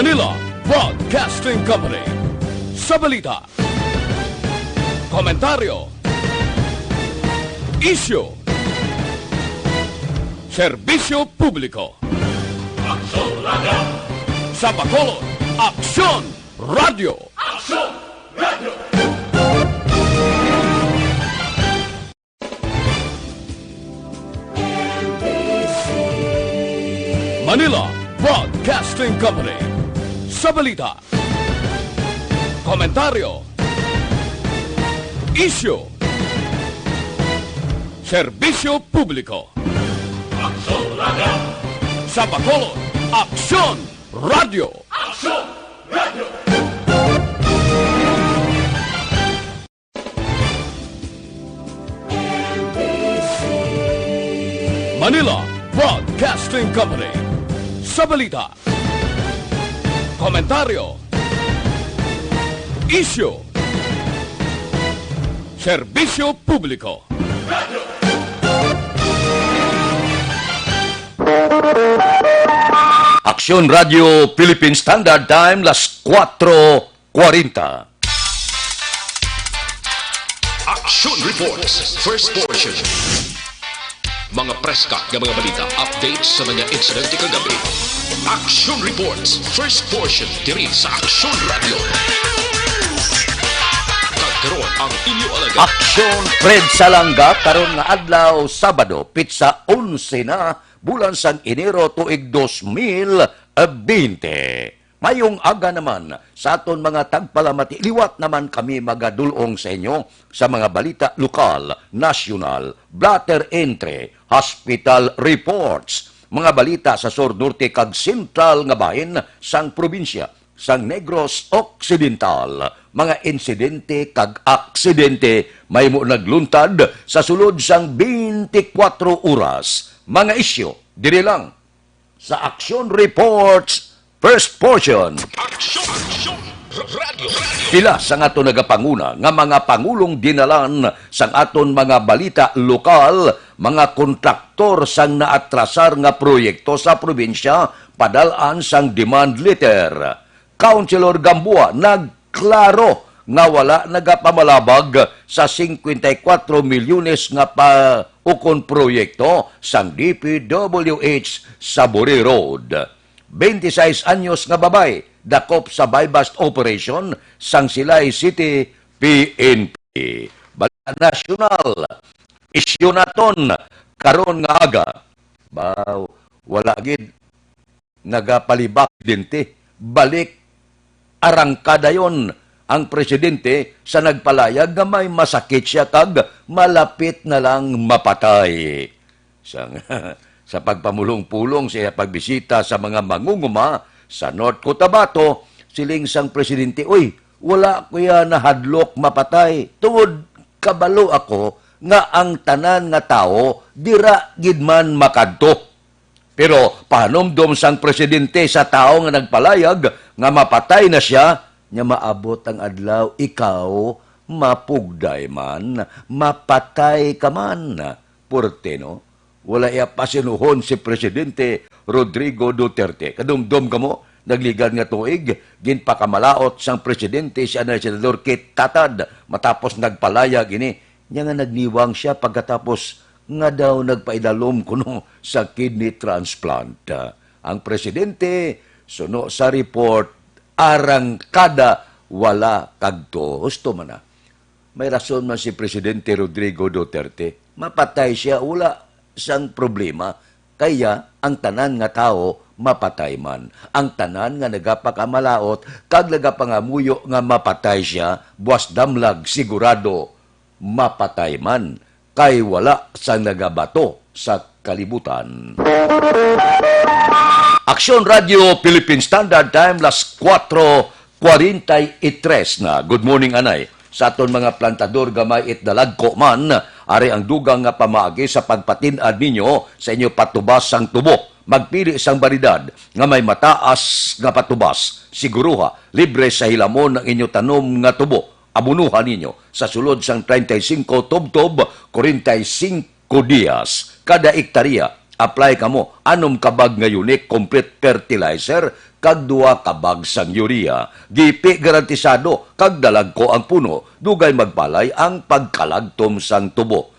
Manila Broadcasting Company. Sa balita, komentaryo, isyu, serbisyo publiko. Aksyon Radio! Sa Bacolod, Aksyon Radio! Aksyon Radio! Manila Broadcasting Company. Sa balita, komentaryo, isyu, serbisyo publiko. Aksyon Radio! Sa Bacolod, Aksyon Radio! Aksyon Radio! Manila Broadcasting Company. Sa balita, komentaryo, isyu, serbisyo publiko. Aksyon Radio Philippine Standard Time, las 4:40. Action Reports, first portion. Mga preska ng mga balita, updates sa mga insidente kagabi. Action Reports, first portion, diri sa Action Radio. Kagkaroon ang inyo alaga. Aksyon Fred Salanga karon nga adlaw Sabado, pitsa 11 na bulan sang Enero tuig 2020. Mayong aga naman sa aton mga tagpalamati, liwat naman kami magadulong sa inyo sa mga balita lokal, nasyonal, blatter entry, hospital reports, mga balita sa Sur Norte kag Sentral nga bahin sang probinsya, sang Negros Occidental, mga insidente kag aksidente may mo nagluntad sa sulod sang 24 oras. Mga isyu, diri lang sa Action Reports first portion. Action Radio. Pila sang aton nagapanguna nga mga pangulong dinalan sang aton mga balita lokal, mga kontraktor sang naatrasar nga proyekto sa probinsya padalaan sang demand letter. Councilor Gamboa nagklaro nga wala nagapamalabag sa 54 milyones nga ukon proyekto sang DPWH sa Buri Road. 26 anyos nga babay, dakop sa bypass operation sang Silay City, PNP. Balita nasyonal, isyu naton karon nga aga. Baw, wala gid nagapalibak dinte. Balik arangkada yon ang presidente sa nagpalayag nga may masakit siya kag malapit na lang mapatay. Sa pagpamulong-pulong siya pagbisita sa mga mangunguma sa North Cotabato, siling sang presidente, "Uy, wala kuya nahadlok mapatay. Tungod kabalo ako nga ang tanan nga tao dira gid man makadto." Pero panomdom sang presidente sa tao nga nagpalayag nga mapatay na siya, nya maabot ang adlaw ikaw mapugday man, mapatay ka man. Porte, no? Wala iya pasinuhon si Presidente Rodrigo Duterte. Kadumdum ka mo, nagligan nga tuig, ginpakamalaot sang Presidente siya na Senador Kit Tatad, matapos nagpalayag ini, niya nga nagniwang siya pagkatapos nga daw nagpaidalom kuno sa kidney transplant. Ang Presidente, suno sa report, arangkada wala kagto. Gusto man na. May rason man si Presidente Rodrigo Duterte. Mapatay siya, wala sang problema, kaya ang tanan nga tao mapatay man. Ang tanan nga nagapakamalaot, kag nagapangamuyo nga mapatay siya, buwas damlag sigurado mapatay man, kay wala sang nagabato sa kalibutan. Aksyon Radio Philippine Standard Time, las 4:43 na. Good morning, anay. Sa aton mga plantador gamay itdalag ko man, ari ang dugang nga pamaagi sa pagpatin-ad ninyo sa inyo patubas sang tubo. Magpili isang baridad nga may mataas nga patubas. Siguruha, libre sa hilamon ng inyo tanom nga tubo. Abunuhan ninyo sa sulod sang 35 tubtob, 45 dias kada ektarya apply kamo anom kabag nga unique complete fertilizer kag 2 kabag sang urea. Gipi garantisado kag dalag ko ang puno, dugay magbalay ang pagkalagtom sang tubo.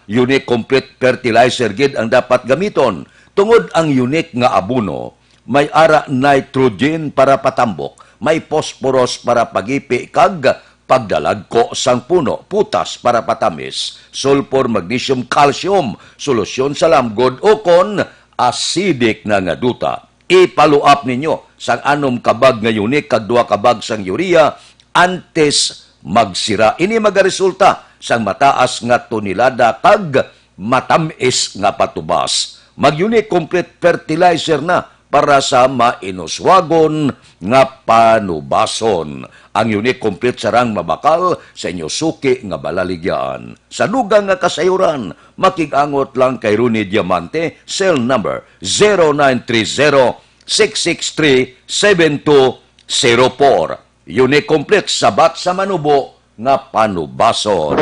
Unique complete fertilizer gid ang dapat gamiton. Tungod ang unique nga abono, may ara nitrogen para patambok, may phosphorus para pagipi kag pagdalag ko sang puno, putas para patamis, sulfur, magnesium, calcium, solusyon sa lamgod o kon acidic na nga duta. Ipaluap ninyo sang anom kabag nga unique kag 2 kabag sang urea antes magsira. Ini magaresulta sang mataas nga tonelada kag matamis nga patubas. Mag-unique complete fertilizer na para sa mainuswagon nga panubason. Ang unique complete sarang mabakal sa inyo suki nga balaligyan. Sa dugang nga kasayuran, makigangot lang kay Rooney Diamante, cell number 0930-663-7204. Unique complete sabat sa manubo nga panubason.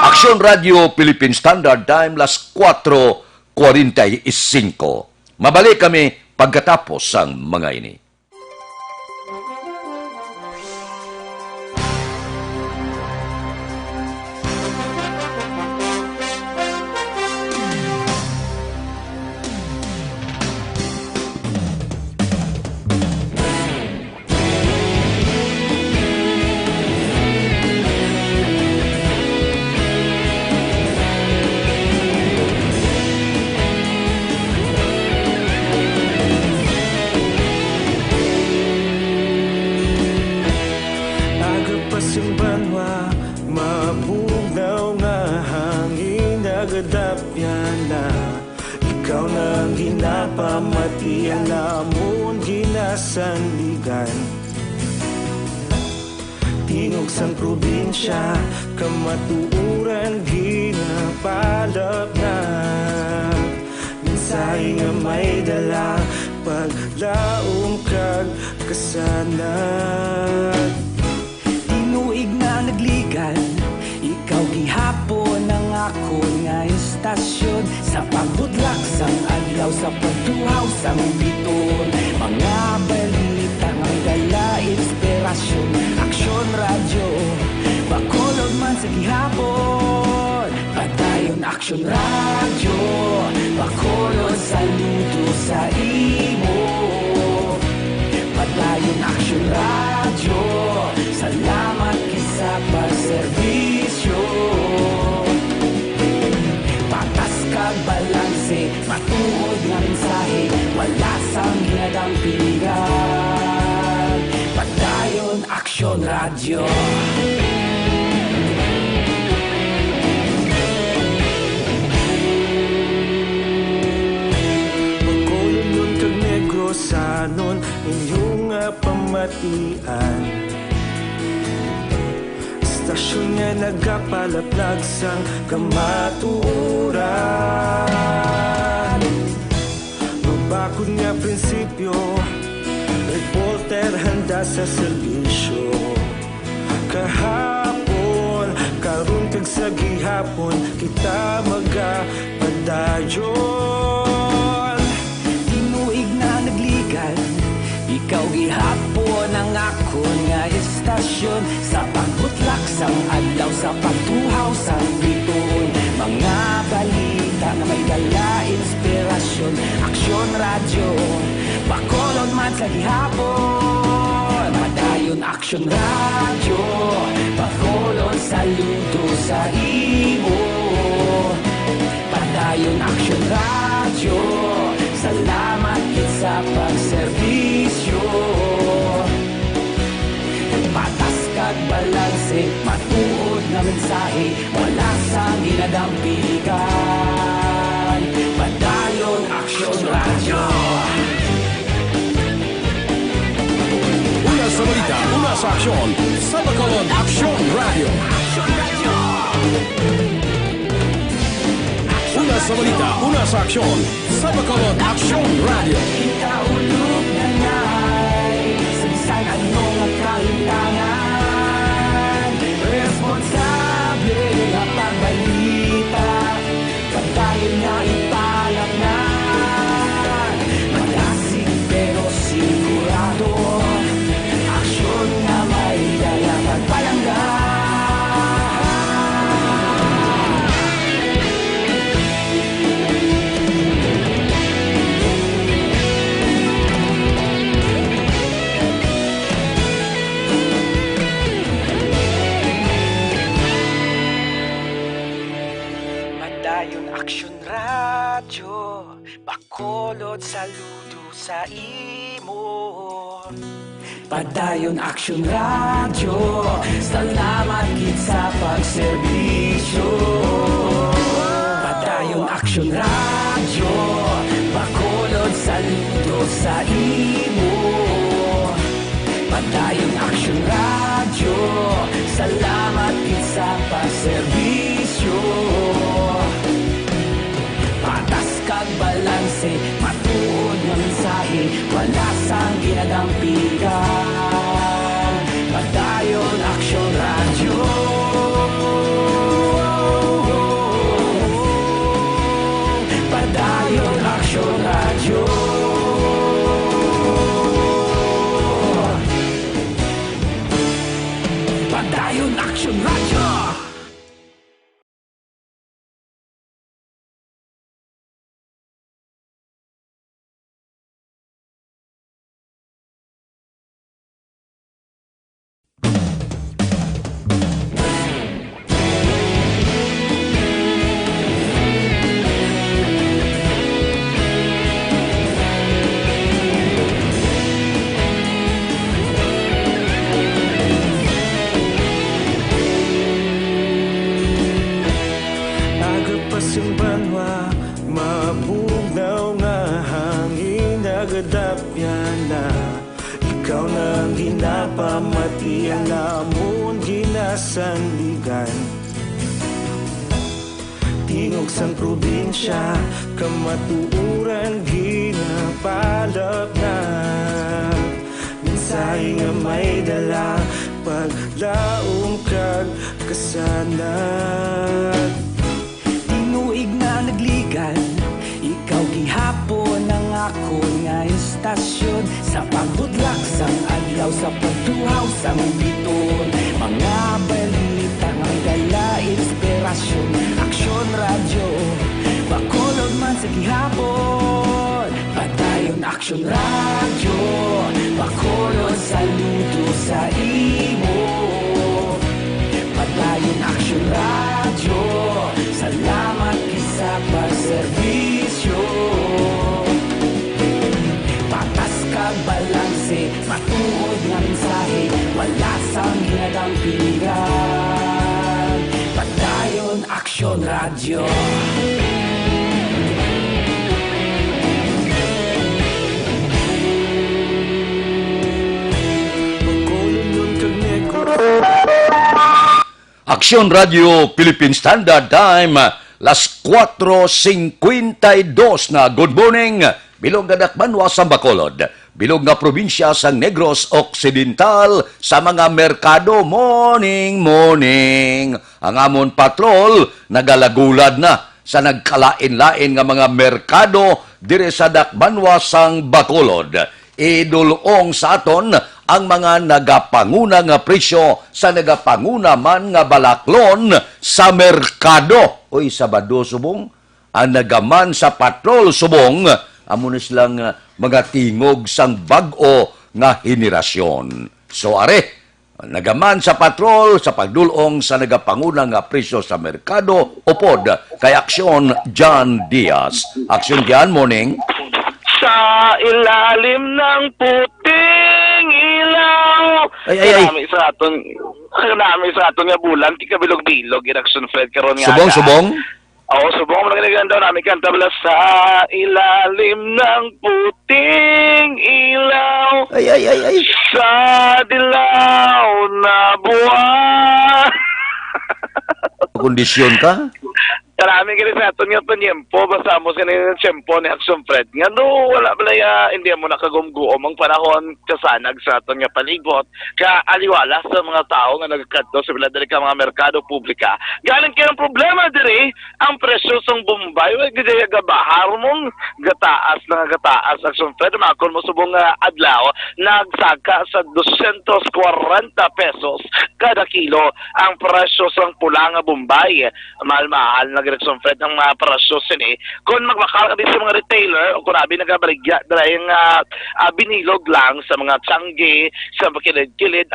Aksyon Radio Philippine Standard Time, las 4:45. Mabalik kami pagkatapos ang mga ini. Ikaw nang ginapamati, alamon ginasandigan. Tinog sang probinsya, kamatuuran ginapalap na. Minsay nga may dala, paglaom kag kasanat. Tinuig na nagligan, ikaw gihapon ang ako nga istasyon. Sa pagbudlak sang adlaw, sa pagtuhaw sang biton, mga balita nga dala inspirasyon. Aksyon radyo, bakolod man sa gihapon. Padayon aksyon radyo, bakolod saludo sa imo. Padayon aksyon radyo, salamat kisa pagserbisyo. Patas kag balanse, matuod nga mensahe, wala sang ginadampingan. Padayon aksyon radyo. Pagkolon nun kag negrosanon, inyong nga pamatian. Istasyon nga nagapalaplag sang kamatuuran. Magbakod nga prinsipyo, reporter handa sa serbisyo. Kahapon, karon kag sa gihapon, kita magapadayon. Tinuig na nagligan, ikaw gihapon ang ako nga istasyon. Sa pagbutlak sang adlaw, sa pagtuhaw sang biton, mga balita na may dala inspirasyon. Aksyon radyo, bakolod man sa gihapon. Madayon aksyon radyo, bakolod saludo sa imo. Padayon aksyon radyo, salamat kit sa pagserbisyo. Patas kag balanse, matuod na mensahe, wala sang ginadampigan. Padayon aksyon radyo. Una sa balita, una sa aksyon, sa Bacolod Aksyon Radio. Una sa balita, una sa aksyon, sa Bacolod Aksyon Radio. Ikaulog na ngay, sansan ano nga kalintangan. Responsable nga pagbalita, pagdayon nga Action Radio, bakolod saludo sa imo. Padayon Action Radio, salamat gid sa pagserbisyo. Padayon Action Radio, bakolod saludo sa imo. Padayon Action Radio, salamat gid sa pagserbisyo. Patas kag balanse, matuod nga mensahe, wala sang ginadampigan. Padayon Action Radio. Padayon Action Radio. Padayon Action Radio. Yung banwa, mabugnaw nga hangin nagadapyan na. Ikaw nang ginapamatian namon ginasandigan. Tingog sang probinsya, kamatuuran ginapalap na. Mensahe nga may dala, paglaom kag kasanat. Tinuig na nagligan, ikaw gihapon ang ako nga istasyon. Sa pagbudlak sang adlaw, sa pagtuhaw sang biton, mga balita nga dala inspirasyon. Action Radio, bakolod man sa gihapon. Padayon Action Radio, bakolod saludo sa imo. Padayon Action Radio, salamat sa pagserbisyo. Patas kag balanse, matuod nga mensahe, wala sang ginadampigan. Padayon Action Radio. Aksyon Radio Philippine Standard Time, las 4:52 na good morning. Bilog nga dakbanwa sa Bacolod, bilog nga probinsya sa Negros Occidental, sa mga merkado, morning. Ang amon patrol nagalagulad na sa nagkalain-lain nga mga merkado dire sa dakbanwa sang Bacolod. Idulong sa aton ang mga nagapanguna nga presyo sa nagapanguna man nga balaklon sa merkado. Oy, Sabado subong, ang nagaman sa patrol subong, amo na silang mga tingog sang bag-o nga henerasyon. So are, nagaman sa patrol sa pagdulong sa nagapanguna nga presyo sa merkado, upod kay Aksyon John Diaz. Aksyon John, morning. Sa ilalim ng puting ilaw. Ay. Kanami sa aton nga bulan, kikabilog-bilog, inaksyon Fred karon nga. Subong? Oo, subong mo lang daw namin kanta bala sa ilalim ng puting ilaw. Ay. Sa dilaw na buwan. Kondisyon ka? Karami ka rin sa aton nga panyempo, basta mo sa ng tiyempo ni Action Fred. Nga no, wala pala hindi mo nakagumguom ang panahon kasanag sa aton nga palibot. Ka aliwala sa mga tao nga nagkadto sa biladali ka mga merkado publika. Galing kayong problema diri, ang presyo sang Bombay, wag gaya gabahar mong gataas Action Fred. Makon mo subong adlaw, nagsaka sa 240 pesos kada kilo ang presyo sang pula nga Bombay. Mahal-mahal na Action Fred ang mga parasyo sini kung magbakal ka din sa mga retailer o kung abi nagabaligya dala yung binilog lang sa mga tiyanggi sa kilid-kilid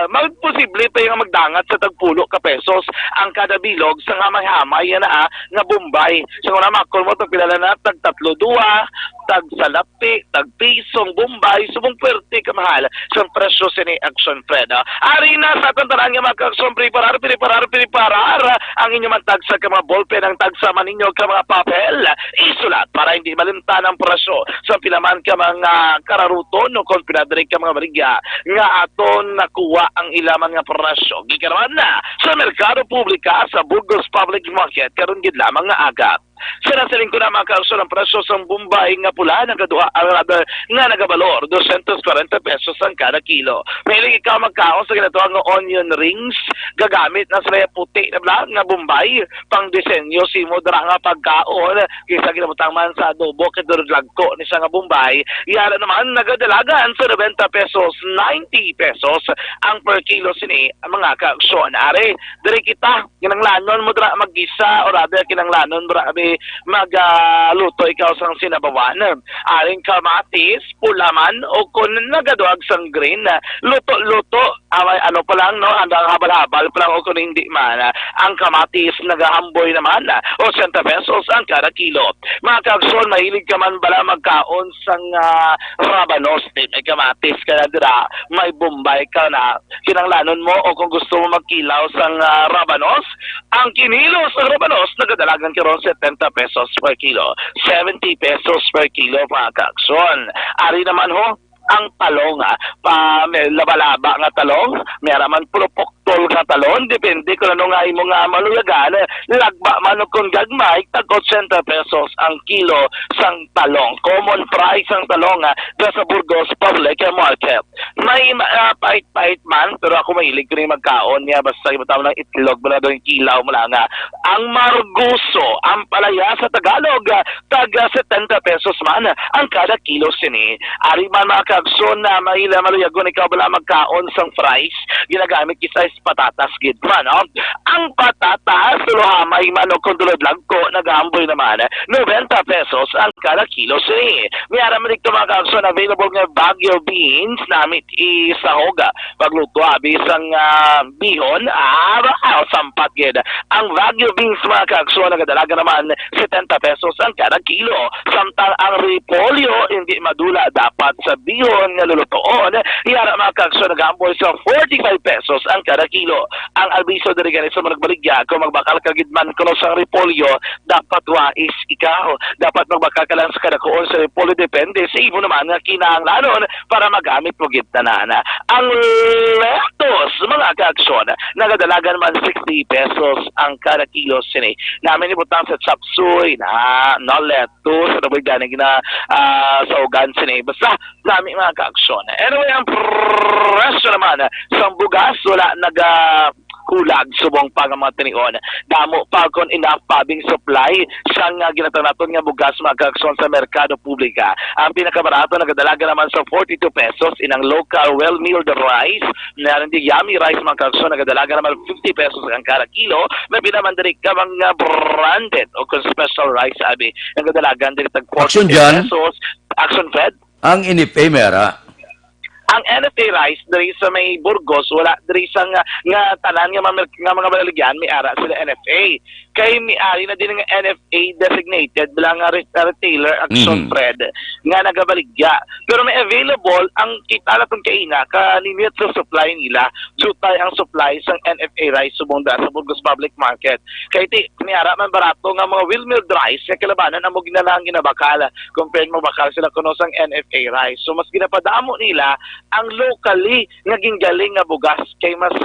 magposible pa yung magdangat sa tagpulo ka pesos ang kada bilog sa hamay-hamay yan nga Bombay so kung namakol mo itong pilala na tag 3-2 tag salapi tag pisong Bombay subong pwerte ka mahal sa presyo sini Action Fred ari na sa tantaran nga mag-action preparar ang inyong tagsa ka mga ballpen ang tagsa man ninyo ka mga papel isulat para hindi malimtan ang presyo sa pilaman ka mga kararuton o kung pinadari ka mga barigya nga aton nakuha ang ilaman nga presyo gikaraman na sa merkado publika sa Burgos Public Market karon gid lamang nga agat sinasaling ko na mga kausol ang presyo sa Bombay nga pula nga nagabalor 240 pesos ang kada kilo. May ikaw magkaon sa ganito ang onion rings gagamit na sa puti na blang nga Bombay pang disenyo si modra nga pagkaon kaysa ginabutang man sa adobo kidurlagko ni sa nga Bombay yara naman nagadalagan sa 90 pesos 90 pesos ang per kilo sini mga kausol are diri kita kinanglanon modra maggisa or rather kinanglanon modra magluto ikaw sang sinabawan aring kamatis pulaman o kung nagaduag sang green luto ano pa lang no andang habal-habal pa lang o kung hindi man ang kamatis nagahamboy naman o 80 pesos ang kada kilo mga kagson mahilig ka man bala magkaon sang rabanos may kamatis ka na dira may Bombay ka na kinanglanon mo o kung gusto mo magkilaw sang rabanos ang kinilo sa rabanos nagadalagan karon 70 pesos per kilo 70 pesos per kilo mga kakson ari naman ho ang talong may laba-laba nga talong may raman propoktol nga talong depende kung ano nga imo nga malulagan lagba man kung gagmay tag 80 pesos ang kilo sang talong common price ang talong sa Burgos Public Market may pait-pait man pero ako mahilig ko rin magkaon niya basta ibutaw ng itlog mula doon kilaw mula nga ang marguso ang palaya sa Tagalog tag 70 pesos man ang kada kilo sini ari man mga kagson na mahila maluyagon ikaw bala magkaon sang fries ginagamit kisa is patatas gid man ang patatas luhamay man o kondulod lagko nagahamboy naman 90 pesos ang kada kilo sini may araman dito mga kagson available nga Baguio beans namit isahog pagluto bisang bihon sampat gid ang Baguio beans mga kagson nagadalaga naman 70 pesos ang kada kilo samtang ang repolyo hindi madula dapat sa bihon nga lulutoon yara mga kagson nagahamboy sa 45 pesos ang kada kilo ang albiso diri gani sa managbaligya kung magbakal ka gid man kuno sa repolyo dapat wais ikaw dapat magbakal ka lang sa kada kuon sa repolyo depende sa imo naman nga kinahanglanon para magamit mo gid tanan ang lettuce mga kagson nagadalagan man 60 pesos ang kada kilo sini namin ibutang sa chapsuy na no lettuce ano ba gani gina sa ugan sini basta namin mga kaaksyon anyway ang presyo naman sa bugas wala hulag subong pag mga tinion damo pa kon enough pabing supply sang ginatang naton nga bugas mga kagson sa merkado publika ang pinakabarato nagadalaga naman sa 42 pesos inang local well milled rice na hindi yummy rice mga kagson nagadalaga naman 50 pesos ang kada kilo may pinamandiri ka mga branded o kung special rice abi nagadalagan diri tag 40 pesos Action Fed ang NFA mera ang NFA rice diri sa may Burgos wala diri sa nga tanan nga mga baligyan may ara sila NFA kay may ari na din nga NFA designated bilang retailer Action Fred nga nagabaligya pero may available ang kita naton kaina kaninit sa supply nila sutay ang supply sang NFA rice subong da sa Burgos Public Market kay ti may ara man barato nga mga well milled rice kay kalabanan amo ginalang ginabakal compare mo bakal sila kuno sang NFA rice so mas ginapadamo nila ang locally naging galing nga bugas kay mas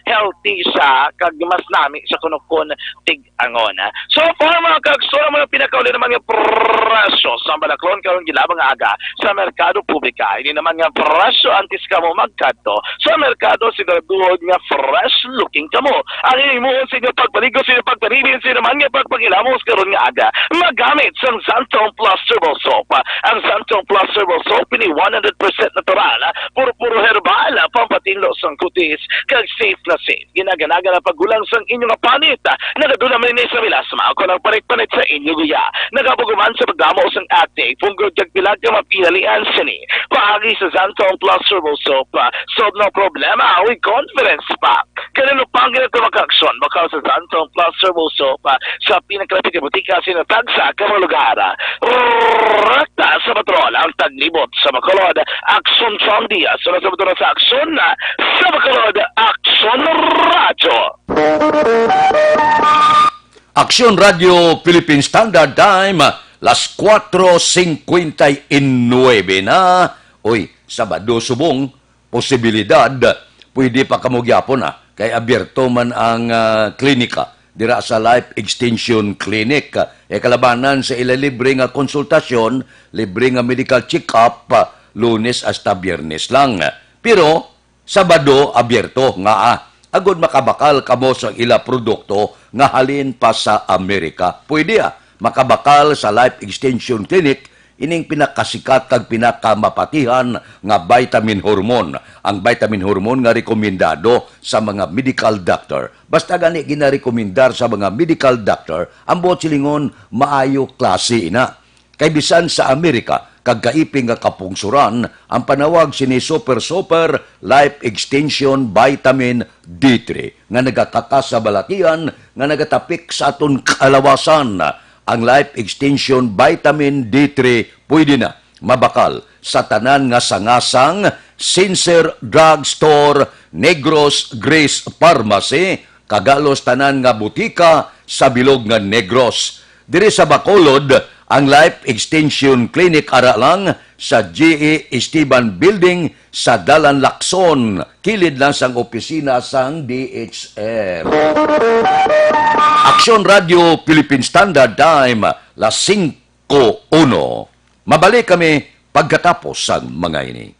healthy siya kag mas nami sa kunukon tig-angon. So for mga kagson mga pinakauli naman nga presyo sa Balaklon karon gilabang aga sa merkado publika ini naman nga presyo antes kamo magkadto sa merkado siguraduhon nga fresh looking kamo ang imuhon sa pagpaligo sa pagpanibin sa naman nga pagpangilamos karon nga aga magamit sang Santong Plus Herbal Soap ang Santong Plus Herbal Soap ini 100% natural puro herbal pampatinlo sang kutis kag safe na safe ginaganaga na paggulang sang inyong panit nagadula Rinis sa Milasma, ako nang panik-panik sa inyo guya. Nagabuguman sa pagdamo usang acting, punggod kag pilag ka mapinalian sini. Paagi sa Zantong Plus Turbo Soap, solve no problema with confidence pa. Kanino pang ginito maka-aksyon, baka sa Zantong Plus Turbo Soap, sa pinakalapit na butika sinatag sa kamang lugar. Rakta sa patrol, ang taglibot sa Bacolod, Aksyon Chong Diaz, sunod sa patrol sa Aksyon, sa Bacolod, Aksyon Radio. Aksyon Radio Philippine Standard Time, las 4:59 na. Uy, Sabado subong, posibilidad, pwede pa kamugyapon kay abierto man ang klinika dira sa Life Extension Clinic. Kalabanan sa ilalibre nga konsultasyon, libre nga medical check-up, Lunes hasta Biyernes lang. Pero, Sabado, abierto nga agod makabakal kamo sa ila produkto nga halin pa sa Amerika. Pwede makabakal sa Life Extension Clinic ining pinakasikat kag pinakamapatihan nga vitamin hormone. Ang vitamin hormone nga rekomendado sa mga medical doctor. Basta gani ginarekomendar sa mga medical doctor, ang buot silingon maayo klase ina. Kay bisan sa Amerika, kag kaiping nga kapungsuran, ang panawag sini Super Life Extension Vitamin D3 nga nagakakas sa balatian nga nagatapik sa aton kalawasan. Ang Life Extension Vitamin D3 pwede na mabakal sa tanan nga sangasang Sincere Drug Store, Negros Grace Pharmacy, kagalos tanan nga butika sa bilog nga Negros. Diri sa Bacolod, ang Life Extension Clinic ara lang sa G.E. Esteban Building sa Dalan Lacson, kilid lang sang opisina sang DHR. Aksyon Radio Philippine Standard Time, las 5:01. Mabalik kami pagkatapos sang mga ini.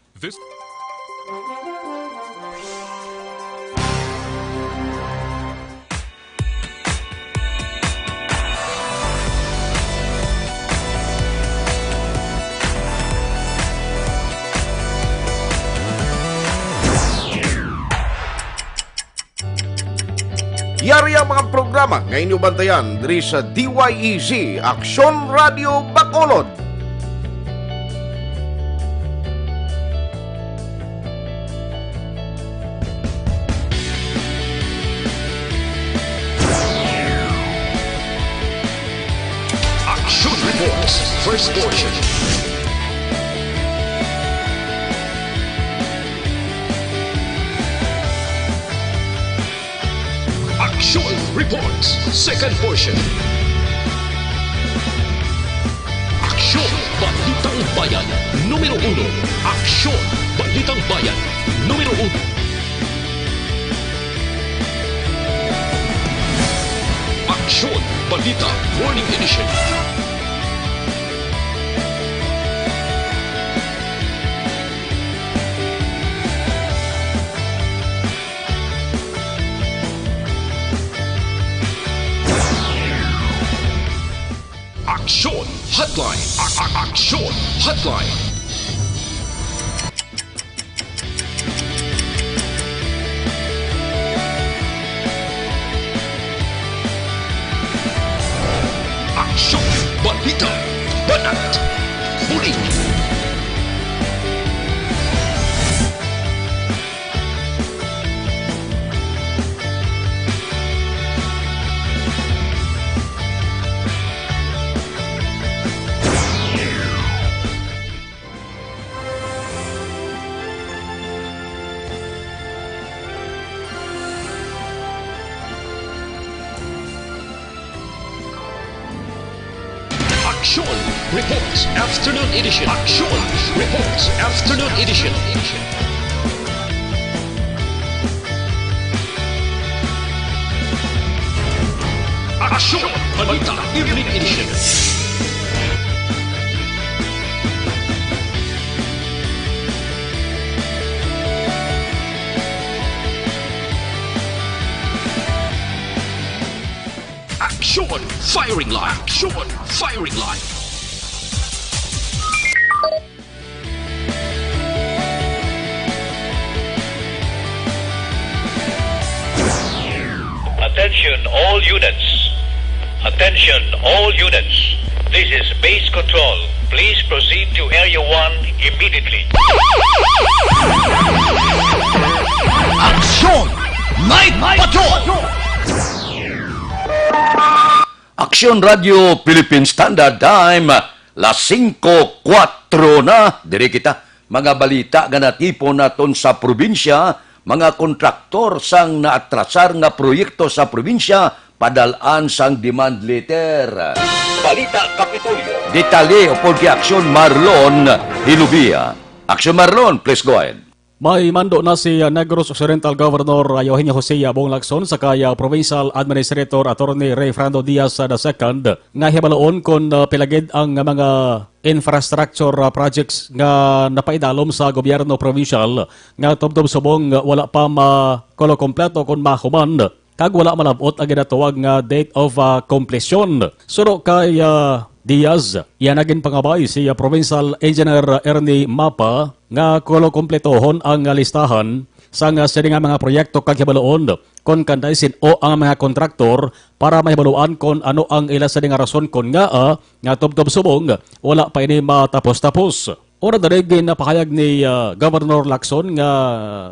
Yari ang mga programa nga inyo bantayan diri sa DYEZ Aksyon Radio Bacolod. Action Reports, first portion. Action Reports, second portion. Aksyon Balitang Bayan, numero 1. Aksyon Balitang Bayan, numero 1. Aksyon Balita Morning Edition. Aksyon Hotline. Aksyon Hotline. Aksyon Balita Banat Huling. Action Reports Afternoon Edition. Action Reports Afternoon Edition. Action Balita Evening Edition. Action Firing Line. Action Firing Line. Attention all units. Attention all units. This is base control. Please proceed to Area 1 immediately. Aksyon! Night Patrol! Aksyon Radio Philippine Standard Time, las 5:04 na. Diri kita, mga balita nga natipon naton sa probinsya, mga kontraktor sang naatrasar nga proyekto sa probinsya, padalaan sang demand letter. Balita Kapitolyo. Detalye upod kay Aksyon Marlon Hilubia. Aksyon Marlon, please go ahead. May mando na si Negros Occidental Governor Eugenio Jose Bong Lacson sa kaya Provincial Administrator Attorney Ray Fernando Diaz II nga hibaloon kung pilagid ang mga infrastructure projects nga napaidalom sa gobyerno provincial nga tubtob subong wala pa makolo kompleto kung mahuman kag wala malabot ang ginatawag nga date of completion. Suro kay Diaz, yan naging pangabay si Provincial Engineer Ernie Mapa nga kulo kompletohon ang listahan sa nga mga proyekto kag hibaloon kon kandaysin o ang mga kontraktor para mahibaluan kon ano ang ila sa nga rason kon nga tubtob subong wala pa ini matapos-tapos. Ora daregin na pakayag ni Governor Lacson nga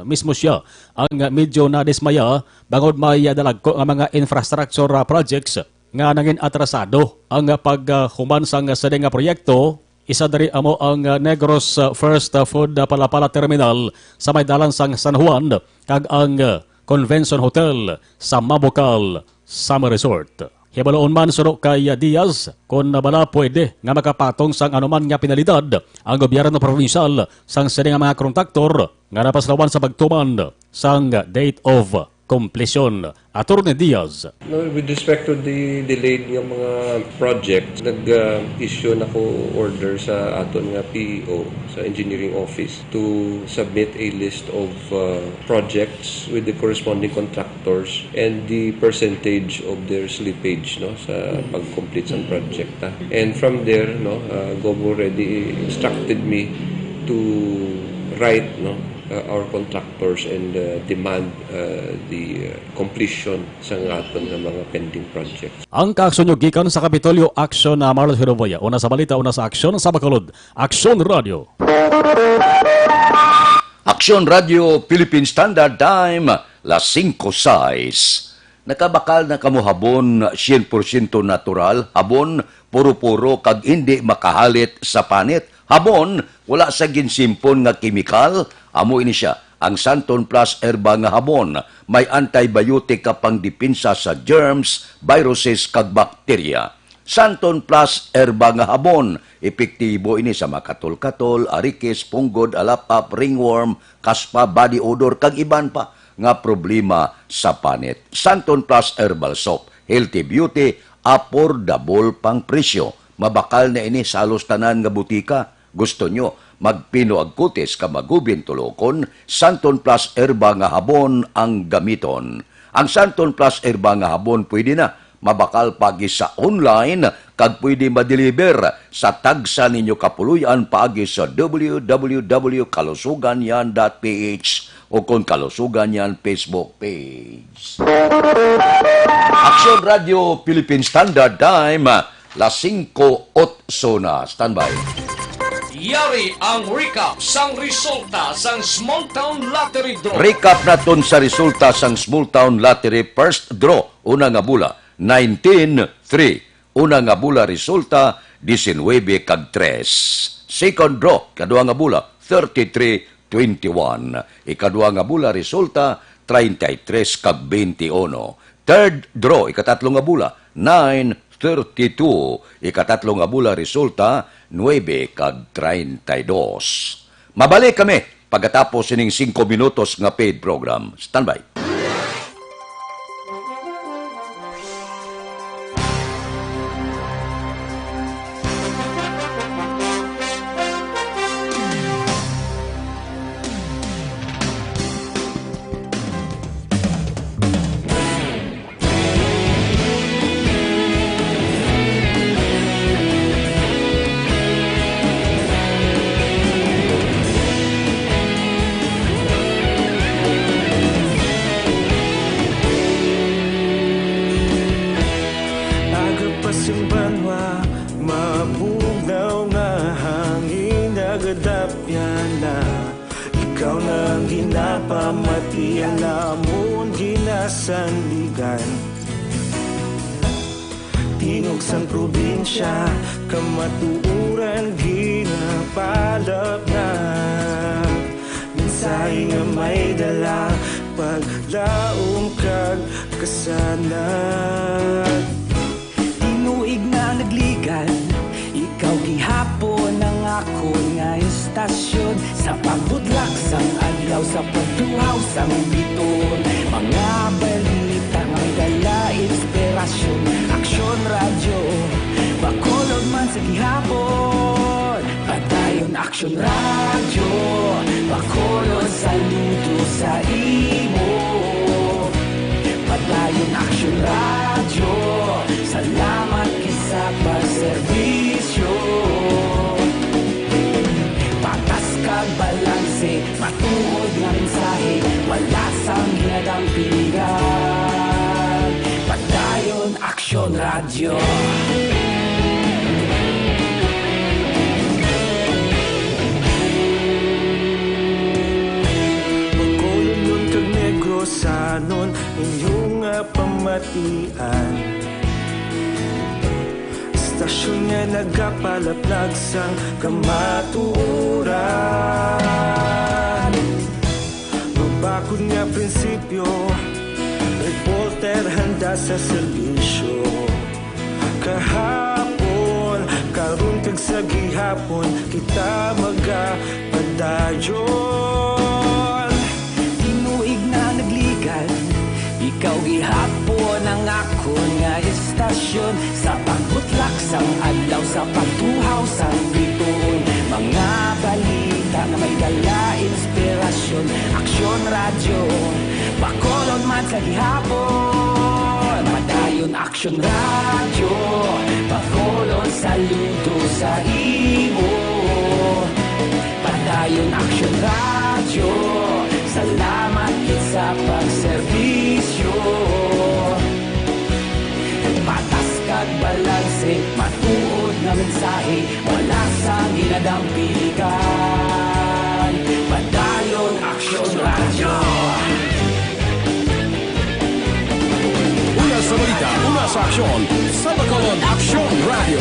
mismo siya ang medyo na dismaya bangod may dalag ko ang mga infrastructure projects nga nangin atrasado ang paghuman sang nga proyekto. Isa dari amo ang Negros First Food Palapala Terminal sa may dalan sang San Juan kag ang Convention Hotel sa Mabucal Summer Resort. Hibaloon man suro kay Diaz kung bala pwede nga makapatong sang anuman nga pinalidad ang gobyerno provincial sang nga mga kontraktor nga napaslawan sa pagtuman sang date of completion. Attorney Diaz. No, with respect to the delayed nga mga projects, nag-issue na ko order sa aton nga PEO, sa engineering office, to submit a list of projects with the corresponding contractors and the percentage of their slippage sa pag-complete sa project. And from there, Gobo already instructed me to write our contractors and demand the completion sa aton nga mga pending projects. Ang kaaksyon nyo gikan sa Kapitolyo Aksyon na Marlon Hiroboya. Una sa balita, una sa aksyon sa Bacolod. Aksyon Radio. Aksyon Radio Philippine Standard Time, las 5:06. Nakabakal na kamuhabon 100% natural, habon puro-puro kag hindi makahalit sa panit. Habon, wala sa ginsimpon nga kimikal, amo ini siya. Ang Santon Plus Herba nga habon, may antibiotic ka pang dipinsa sa germs, viruses kag bakterya. Santon Plus Herba nga habon, epektibo ini sa makatol-katol, arikis, punggod, alapap, ringworm, kaspa, body odor kag iban pa nga problema sa panit. Santon Plus Herbal Soap, healthy beauty, affordable pang presyo. Mabakal na ini sa halos tanan nga butika. Gusto nyo magpino ag kutis ka magubin tulokon, Santon Plus Herba nga habon ang gamiton. Ang Santon Plus Herba nga habon pwede na mabakal pagi sa online kag pwede ma-deliver sa tagsa ninyo kapuluyan paagi sa www.kalusuganyan.ph o kung Kalusugan Yan Facebook page. Aksyon Radio Philippine Standard Time, las 5:08 na. Standby. Yari ang recap sang resulta sang Small Town Lottery Draw. Recap naton sa resulta sang Small Town Lottery First Draw. Una nga bula, 19-3. Una nga bula resulta, 19 kag 3. Second draw, kadua nga bula, 33-21. Ikadua nga bula resulta, 33 kag 21. Third draw, ikatatlo nga bula, 9-32. Ikatatlo nga bula resulta, 9 kag 32. Mabalik kami pagkatapos sining 5 minutos nga paid program. Standby. yan na ikaw nang ginapamatian namon ginasandigan. Tingog sang probinsya, kamatuuran ginapalap na. Minsay nga may dala, paglaom kag kasanag. Tinuig na nagligan, ikaw gihapon ang ako nga istasyon. Sa pagbudlak sang adlaw, sa pagtuhaw sang biton, mga balita nga may dala inspirasyon. Aksyon radyo, bakolod man sa gihapon. Padayon aksyon radyo, bakolod saludo sa imo. Padayon aksyon radyo, salamat kisa pagserbisyo. Patas kag balanse, matuod nga mensahe, wala sang ginadampingan. Padayon aksyon radyo. Bacolod nun kag Negrosanon, inyong nga pamatian. Istasyon nga nagapalaplag sang kamatuoran. Mabakod nga prinsipyo, reporter handa sa serbisyo. Kahapon, karon kag sa gihapon, kita magapadayon. Tinuig na nagligan, ikaw gihapon ang ako nga istasyon. Sa pagbutlak sang adlaw, sa pagtuhaw sang biton, mga balita nga may dala inspirasyon. Aksyon radyo, bakolod man sa gihapon. Padayon aksyon radyo, bakolod saludo sa imo. Padayon aksyon radyo, salamat sa pagserbisyo. Patas kag balanse, matuod na mensahe, wala sang ginadampingan. Padayon aksyon radyo. Una sa balita, una sa aksyon, sa Bacolod Aksyon Radio.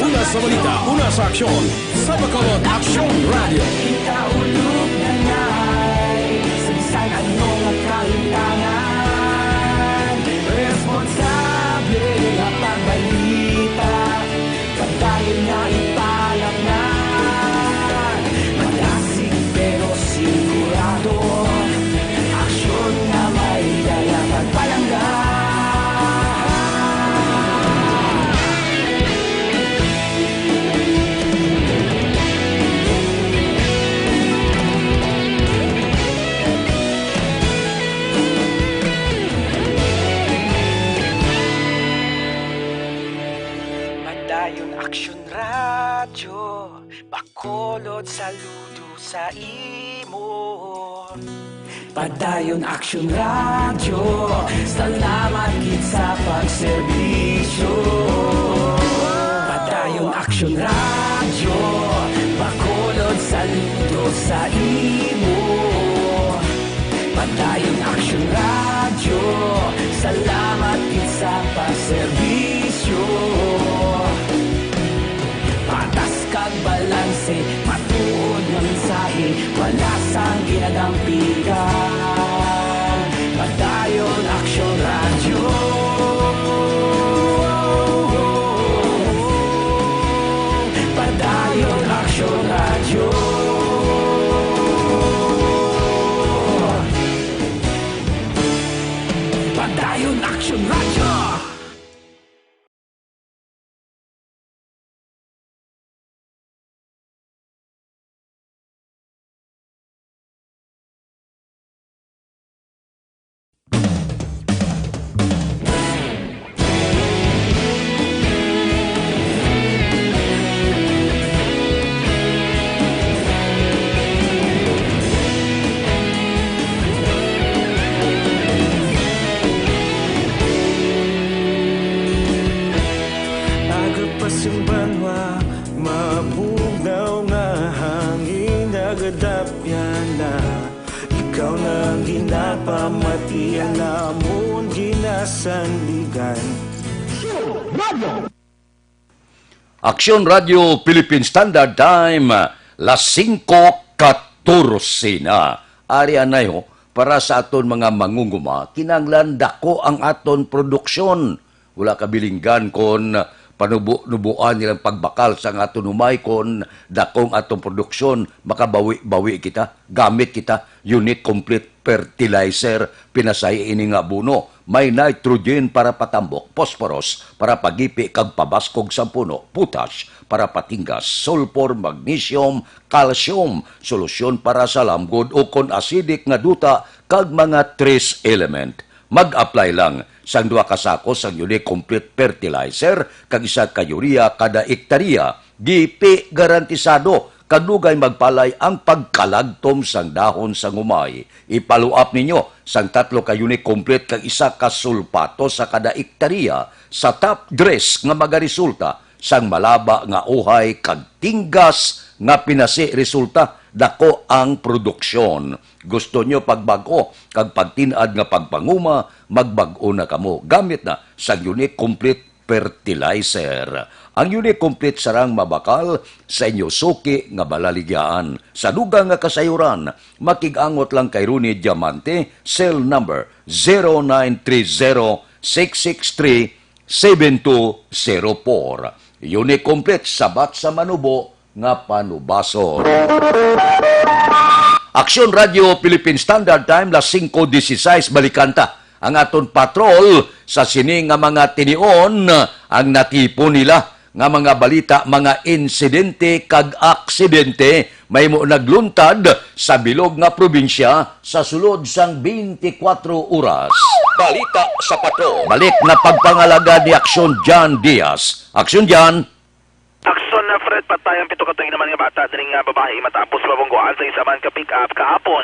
Una sa balita, una sa aksyon, sa Bacolod Aksyon Radio. Ikaulog na ngay, sansan ano nga kalintangan. Responsable nga pagbalita, pagdayon nga ipalap na. Malasig pero sigurado, aksyon nga may dala pagpalanggan. Padayon aksyon radyo, bakolod saludo sa imo. Padayon aksyon radyo, salamat gid sa pagserbisyo. Padayon aksyon radyo, bakolod saludo sa imo. Padayon aksyon radyo, salamat gid sa pagserbisyo. Patas kag balanse, matuod nga mensahe, wala sang ginadampingan. Padayon aksyon radyo. Padayon aksyon radyo. Padayon aksyon radyo. sanligan. Aksyon Radio Philippine Standard Time, las 5:14 na. Ari anayo, para sa aton mga mangunguma, kinanglan dako ang aton produksyon. Wala kabilinggan kon panubuan nilang pagbakal sa aton humay kon dakong atong produksyon, makabawi-bawi kita, gamit kita, unit complete fertilizer, pinasay ini nga buno. May nitrogen para patambok, phosphorus para pagipi kag pabaskog sa puno, potash para patinggas, sulfur, magnesium, calcium, solusyon para sa lamgod o kon acidic nga duta kag mga trace element. Mag-apply lang sang 2 ka sako sang unique complete fertilizer kag isa ka urea kada ektarya. GP garantisado kadugay magpalay ang pagkalagtom sang dahon sang umay. Ipaluap ninyo sang 3 ka unique complete kag isa ka sulpato sa kada ektarya sa top dress nga magaresulta sang malaba nga uhay kag tinggas nga pinasi resulta dako ang produksyon. Gusto nyo pagbago kag pagtinad nga pagpanguma, magbag-o na kamo. Gamit na sang unique complete fertilizer. Ang unique complete sarang mabakal sa inyo suki nga balaligyaan. Sa dugang nga kasayuran, makigangot lang kay Rooney Diamante, cell number 0930-663-7204. Unique complete sabat sa manubo nga panubaso. Aksyon Radio Philippine Standard Time, las 5:16 balikanta. Ang aton patrol sa sini nga mga tinion ang natipo nila nga mga balita, mga insidente kag aksidente may mo nagluntad sa bilog nga probinsya sa sulod sang 24 oras. Balita sa patrol. Balik na pagpangalaga ni Aksyon Jan Diaz. Aksyon Jan. Akson na Fred, patay ang 7 katuig naman nga bata diring nga babae matapos mabunggoan sa isa man ka pick-up kahapon.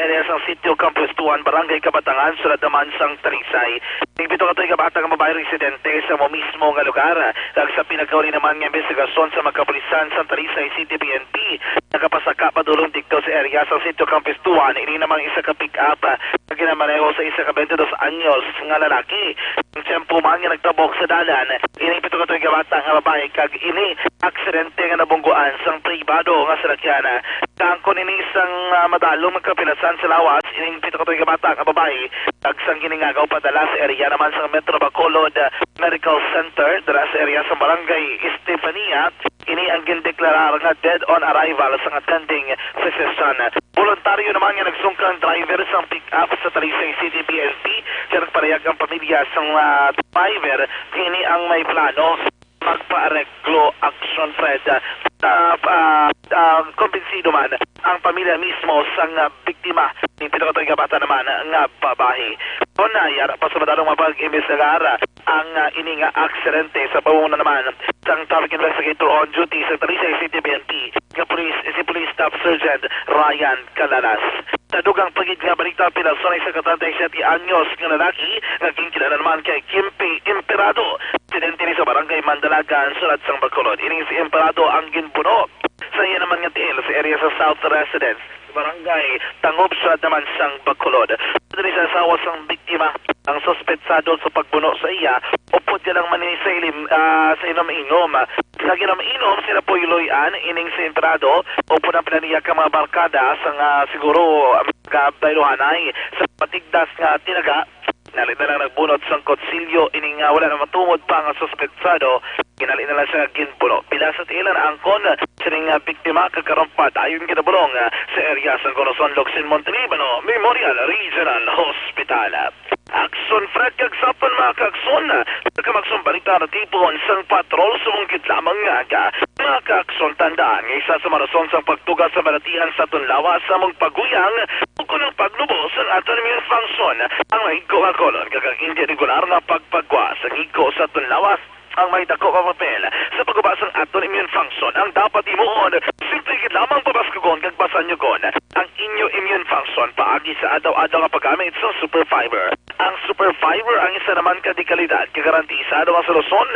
Area sang Sitio Campus 2, Barangay Kabatangan, sulad naman sang Talisay. Ang 7 katuig nga bata nga babae residente sa mo mismo nga lugar. Kag sa pinagkauli naman nga investigasyon sa magkapulisan sa Talisay City PNP, nakapasaka padulong dikto sa area sang Sitio Campus 2. Ini namang isa ka pick-up na ginamaneho sa isa ka 22 anyos nga lalaki. Ang tiyempo man nga nagtabok sa dalan. Ini 7 katuig nga bata nga babae kag ini aksidente nga nabungguan sang pribado nga salakyan. Tangko nini isang madalong magkapilasan sa lawas, ining 7 katuig nga bata nga babae kag sang giningagaw padala sa area naman sa Metro Bacolod Medical Center dala sa area sa Barangay Estefania. Ini ang gindeklarar nga dead on arrival sang attending physician. Voluntaryo naman nga nagsungkang driver sang pick-up sa Talisay City PNP. Kaya nagparehag ang pamilya sang driver. Kini ang may plano magpa-areglo action Fred. Kumbinsido man ang pamilya mismo sang biktima ni pinakatuig nga bata naman nga babae. Una, yara pa sa madalong mapag-imbestigar ang ini nga aksidente sa pamuna naman sang traffic investigator on duty sa Talisay City PNP nga si Police Staff Sergeant Ryan Calanas. Sa dugang pagid nga balita pinasonay sa 37 anyos nga lalaki nga kinkilala naman kay Kimpi Imperado. Presidente ni sa Barangay Mandalagan, sulad sang Bacolod. Ining si Imperado ang ginpuno sa iya naman nga tiil sa area sa South Residence. Barangay Tangob, sulad naman sang Bacolod. Dali sa asawa sang biktima ang suspetsado sa pagbuno sa iya. Upod ka lang maninisalim sa inom-inom. Sa inom-inom, sila po iloyan, ining si Imperado. Upod ang pinaniya ka mga barkada sang siguro magabailuhanay sa patigdas nga tinaga. Nalit na lang nagbunot sang kotsilyo, ining wala na matungod pa ang suspetsado. Kinali na lang siya ginpuno. Pila sa tiilan angkon, sining biktima kakarumpat ayon kinabulong sa area sa Corazon, Locsin, Montelibano Memorial Regional Hospital. Akson Fred kagsapan mga kakson. Pagkamagson balita na tipon sang patrol sumungkit lamang nga mga kakson tandaan. Isa sa marason sang pagtugas sa balatihan sa tunlawas sa mong paguyang o kunang paglubos ang aton immune function. Ang mahigko nga kolon kakang hindi regular na pagpagwa sa higko sa tunlawas ang may dako ka papel sa pagbabasang aton immune function ang dapat imuon. Simple gid lamang pabaskagon kag basan nyo kon ang inyo immune function paagi sa adaw-adaw nga paggamit sa Super Fiber. Ang Super Fiber ang isa naman ka di kalidad kagarantisado nga solusyon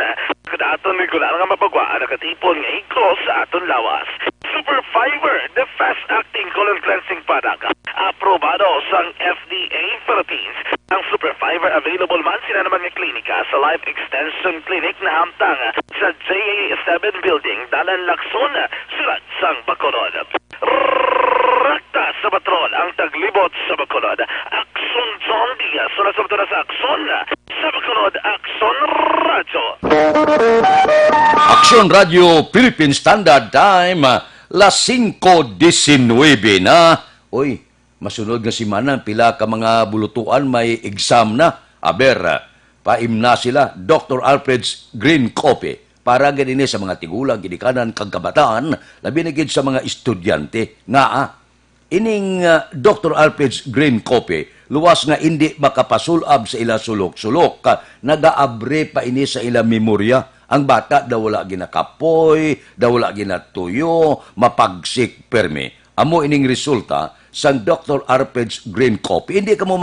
kada aton regular nga mapagwa nakatipon nga higko sa aton lawas. Super Fiber, the fast-acting colon cleansing product, aprobado sang FDA Philippines. Ang Super Fiber available man sila na naman nga klinika sa Life Extension Clinic na hamtang sa JA7 Building, Dalan Lacson, Sirat sang Bacolod. Rakta sa patrol ang taglibot sa Bacolod. Akson Zombie, sulasabto na sa Akson. Sa Bacolod, Akson Radio. Aksyon Radio Philippine Standard Time, las 5:19 na. Uy, masunod nga si Manang, pila ka mga bulutuan may exam na. Aber, paim na sila, Dr. Alfred's Green Coffee. Para ganini sa mga tigulang, ginikanan, kag kabataan, labi na gid sa mga estudyante. Nga ining Dr. Alfred's Green Coffee, luwas nga hindi makapasulab sa ila sulok-sulok. Nagaabre pa ini sa ila memorya. Ang bata daw wala ginakapoy, daw wala ginatuyo, mapagsik permi. Amo ining resulta sang Dr. Alfred's Green Coffee. Hindi ka mo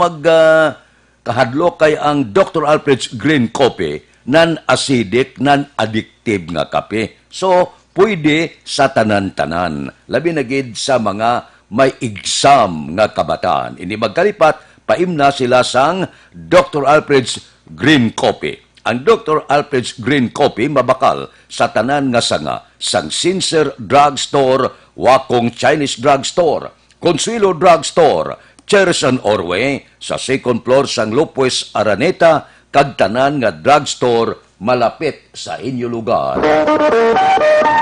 kahadlok kay ang Dr. Alfred's Green Coffee, non-acidic, non-addictive nga kape. So, pwede sa tanan-tanan. Labi na gid sa mga may exam nga kabataan. Ini magkalipat, paimna sila sang Dr. Alfred's Green Coffee. Ang Dr. Alfred's Green Coffee mabakal sa tanan nga sanga sang Sincere Drugstore, Wakong Chinese Drugstore, Consuelo Drugstore, Cherson Orway, sa second floor sang Lopez Araneta, kag tanan nga drugstore malapit sa inyo lugar.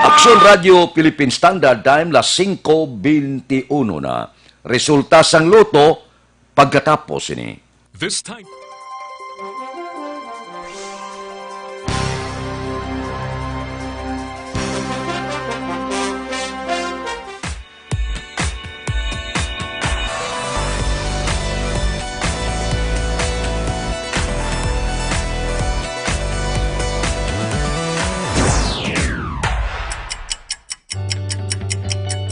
Aksyon Radio Philippine Standard Time, las 5:21 na. Resulta sang loto pagkatapos ini. This time.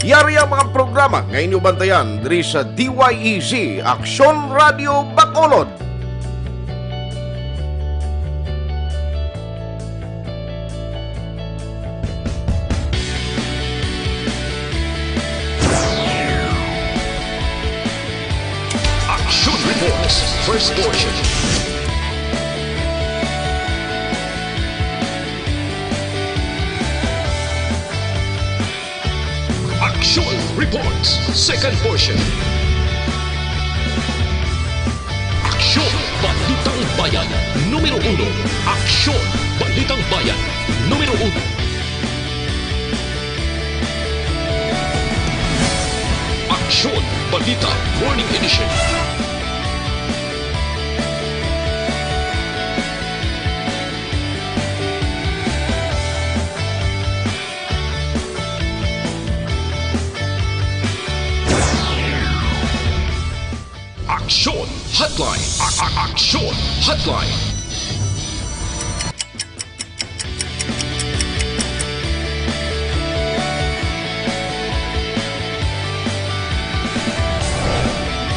Yari ang mga programa ngayon yung bantayan diri sa DYEZ Aksyon Radio Bacolod. Action Reports, first portion. Action Reports, second portion. Aksyon Balitang Bayan, numero 1. Aksyon Balitang Bayan, numero 1. Aksyon Balita Morning Edition. Aksyon Hotline. Aksyon Hotline.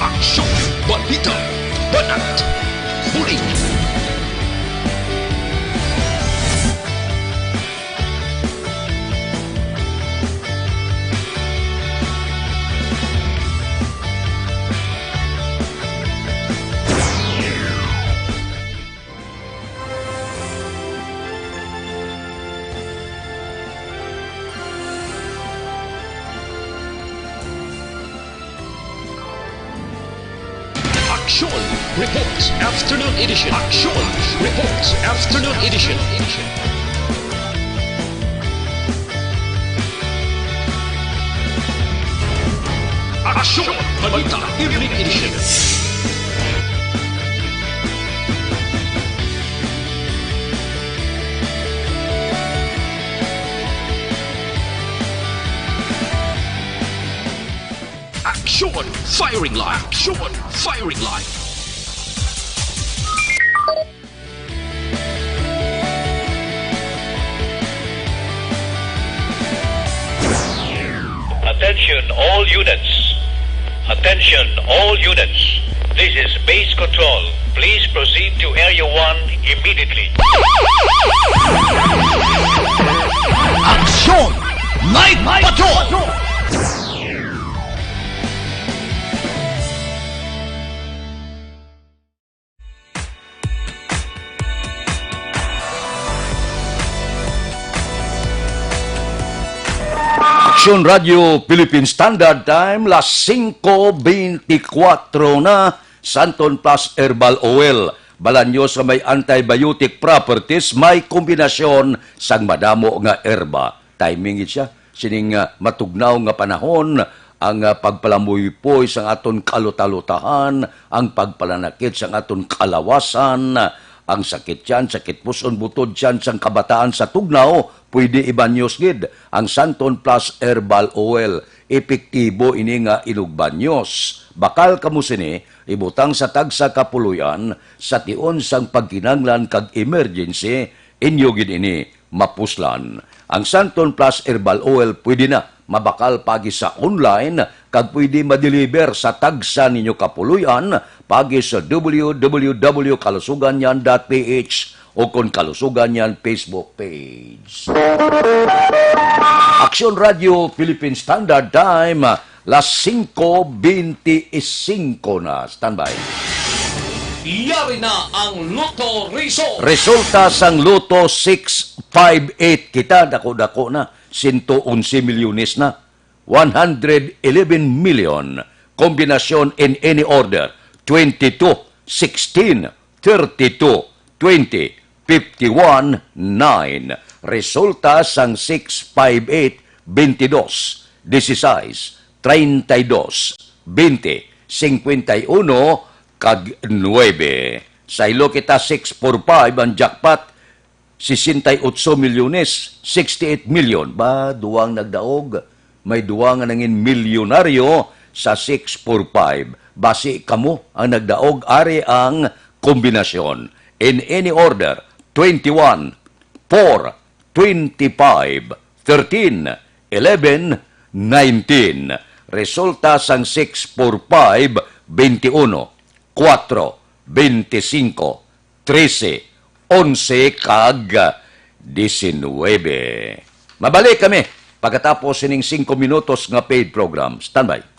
Aksyon Balita Banat Huli. Action Reports Afternoon Edition. Action Reports Afternoon Edition. Action Balita Evening Edition. Action Firing Line. Action Firing Line. Attention all units. Attention all units. This is base control. Please proceed to Area 1 immediately. Aksyon Night Patrol! Action Radio Philippine Standard Time, las 5:24 na, Santon Plus Herbal Oil. Balanyo sa may antibiotic properties, may kombinasyon sang madamo nga herba. Timing siya, sining matugnaw nga panahon, ang pagpalamuypoy sang aton kalutalutahan, ang pagpalanakit sang aton kalawasan, ang sakit yan, sakit puson, butod yan, sang kabataan sa tugnaw, pwede ibanyos gid. Ang Santon Plus Herbal Oil, epektibo ini nga inugbanyos. Bakal kamo sini, ibutang sa tagsa kapuluyan, sa tion sang pagkinanglan kag emergency, inyo gid ini mapuslan. Ang Santon Plus Herbal Oil pwede na mabakal pagi sa online, kag pwede ma-deliver sa tagsa ninyo kapuluyan pagi sa www.kalusuganyan.ph o kung Kalusuganyan Facebook page. Action Radio Philippine Standard Time, las 5:25 na. Standby. Yari na ang Lotto Result. Resulta sang Lotto 658. Kita, dako-dako na. 111 milyones na. 111 million. Kombinasyon in any order. 22, 16, 32, 20, 51, 9. Resulta sang 658, 22, 16, 32, 20, 51, kag 9. Sa ilo kita 645 ang jackpot, 68 milyones, 68 million. Ba, duwang nagdaog. May duwang nga nangin milyonaryo sa 645. Basi kamo ang nagdaog, ari ang kombinasyon. In any order, 21, 4, 25, 13, 11, 19. Resulta sang 645, 21, 4, 25, 13, 11, kag 19. Mabalik kami pagkatapos sining 5 minutos nga paid program. Standby.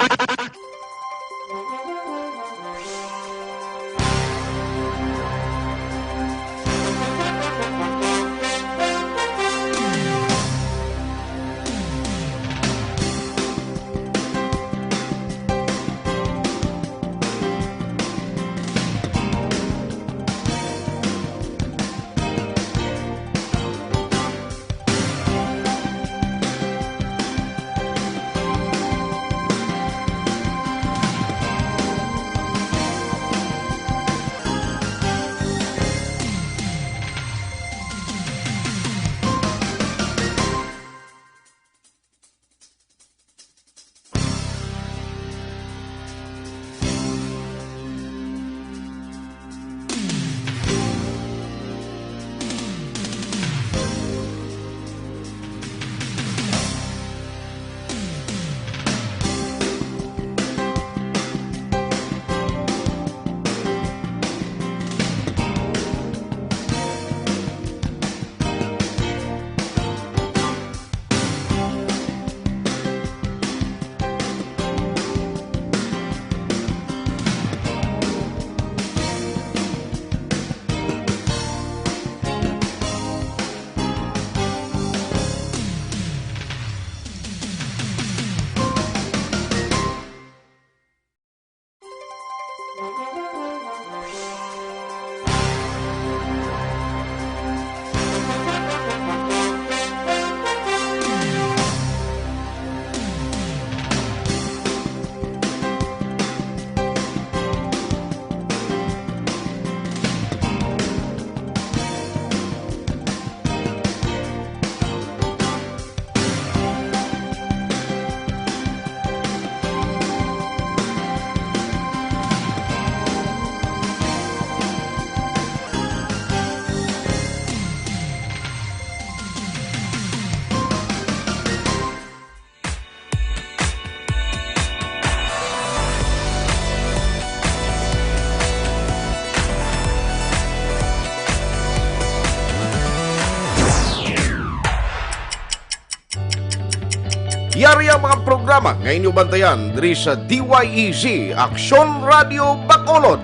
Yari ang mga programa nga inyong bantayan diri sa DYEZ Action Radio Bacolod.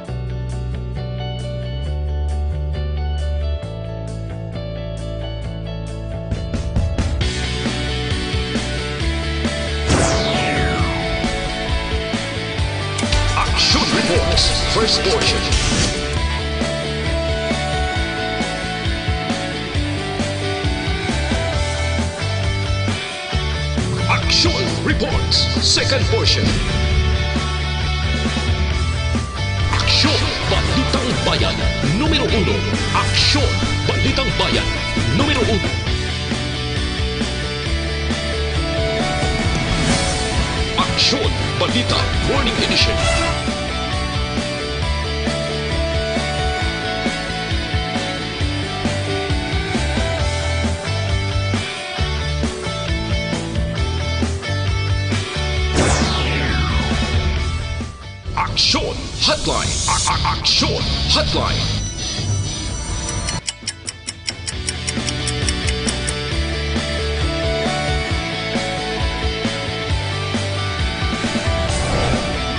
first portion. Action Reports, second portion. Aksyon Balitang Bayan, numero 1. Aksyon Balitang Bayan, numero 1. Aksyon Balita Morning Edition. Aksyon Hotline. Aksyon Hotline.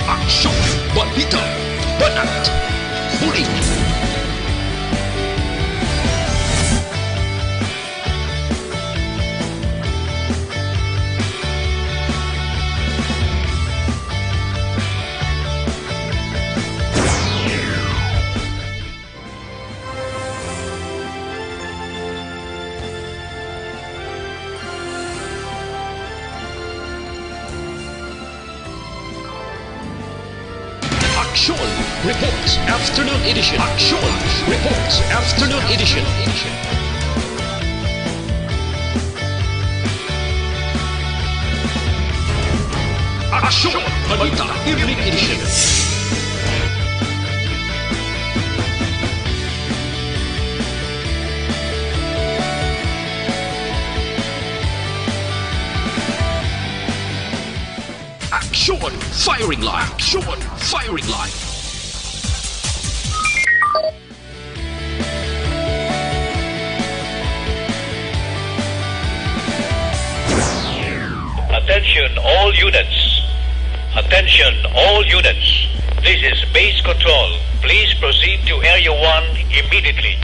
Aksyon Balita Banat Huling. Action Reports Afternoon Edition. Action Reports Afternoon Edition. Action Balita Evening Edition. Action Firing Line. Action Firing Line. Attention all units. Attention all units. This is base control. Please proceed to Area 1 immediately.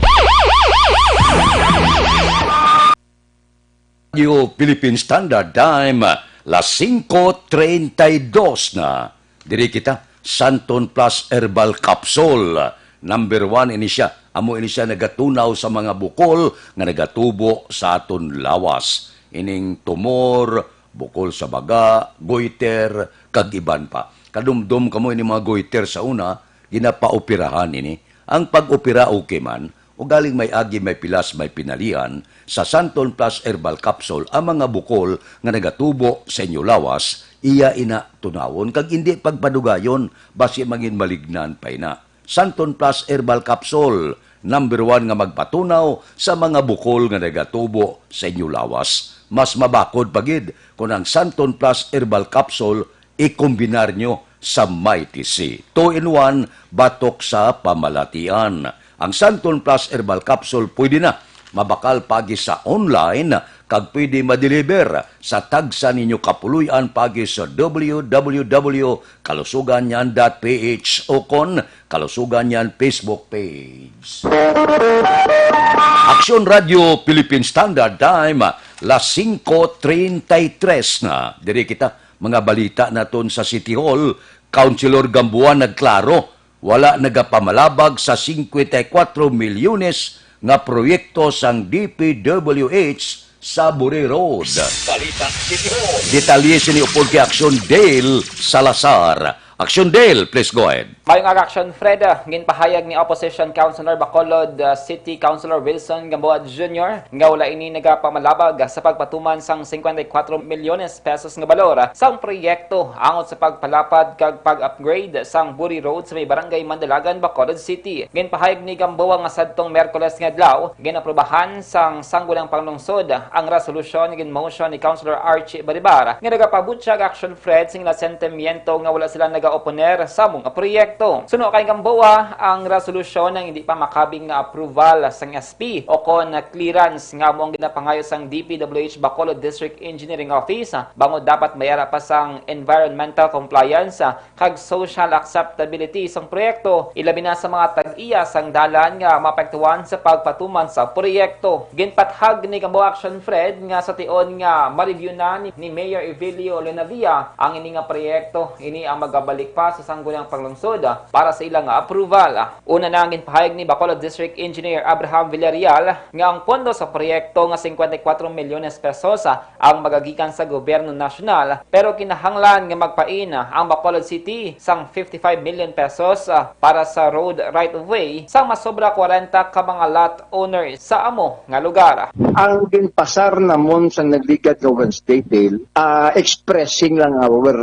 Radio Philippine Standard Time, las 5:32 na. Diri kita, Santon Plus Herbal Capsule. Number 1 ini siya. Amo ini siya nagatunaw sa mga bukol nga nagatubo sa aton lawas. Ining tumor, bukol sa baga, goiter, kag iban pa. Kadumdum kamo ini mga goiter sa una, ginapaoperahan ini. Ang pag-opera okay man, o galing may agi, may pilas, may pinalian, sa Santon Plus Herbal Capsule, ang mga bukol nga nagatubo sa inyo lawas, iya ina tunawon, kag hindi pagpadugayon, basi mangin malignan pa ina. Santon Plus Herbal Capsule, number 1 nga magpatunaw sa mga bukol nga nagatubo sa inyo lawas. Mas mabakod pagid kung ang Santon Plus Herbal Capsule ikombinar nyo sa Mighty C. 2-in-1, batok sa pamalatian. Ang Santon Plus Herbal Capsule pwede na mabakal pagi sa online kag pwede ma-deliver sa tagsa ninyo kapuluyan pagi sa www.kalusuganyan.ph o kon Kalusuganyan Facebook page. Aksyon Radio Philippine Standard Time, las 5:33 na. Diri kita, mga balita naton sa City Hall, Councilor Gambuan nagklaro, wala nagapamalabag sa 54 milyones nga proyekto sang DPWH sa Buri Road. Balita City Hall. Detalye sini upod kay Aksyon Dale Salazar. Aksyon Dale, please go ahead. Mayong action, Fred, ginpahayag ni Opposition Councilor Bacolod City Councilor Wilson Gamboa Jr. nga wala ini nagapamalabag sa pagpatuman sang 54 milyones pesos nga balor sang proyekto angot sa pagpalapad kag pag-upgrade sang Buri Road sa may barangay Mandalagan, Bacolod City. Ginpahayag ni Gamboa nga sadtong Miyerkules nga adlaw ginaprobahan sang sanggulang panglungsod ang resolusyon gin motion ni Councilor Archie Baribar nga nagapabutyag action, Fred, sing nasentimiento nga wala sila oponer sa mga proyekto. Suno kay Gamboa ang resolusyon ng hindi pa makabing nga approval sang SP o kon clearance nga mo ang ginapangayo sang DPWH Bacolod District Engineering Office bangod dapat mayara pa sang environmental compliance kag social acceptability sang proyekto ilabi na sa mga tag-iya sang dalan nga mapektuhan sa pagpatuman sa proyekto. Ginpathag ni Gamboa action, Fred, nga sa tion nga ma-review na ni Mayor Evelio Lenavia ang ini nga proyekto ini ang magabalik balik pa sa sanggulang paglungsod para sa ilang approval. Una na ang ginpahayag ni Bacolod District Engineer Abraham Villarreal nga ang pondo sa proyekto nga 54 milyones pesos ang magagikan sa gobyerno nasyonal, pero kinahanglan nga magpain ang Bacolod City sang 55 million pesos para sa road right-of-way sang masobra 40 ka mga lot owners sa amo nga lugar. Ang ginpasar namon sa nagligad nga Wednesday, expressing lang our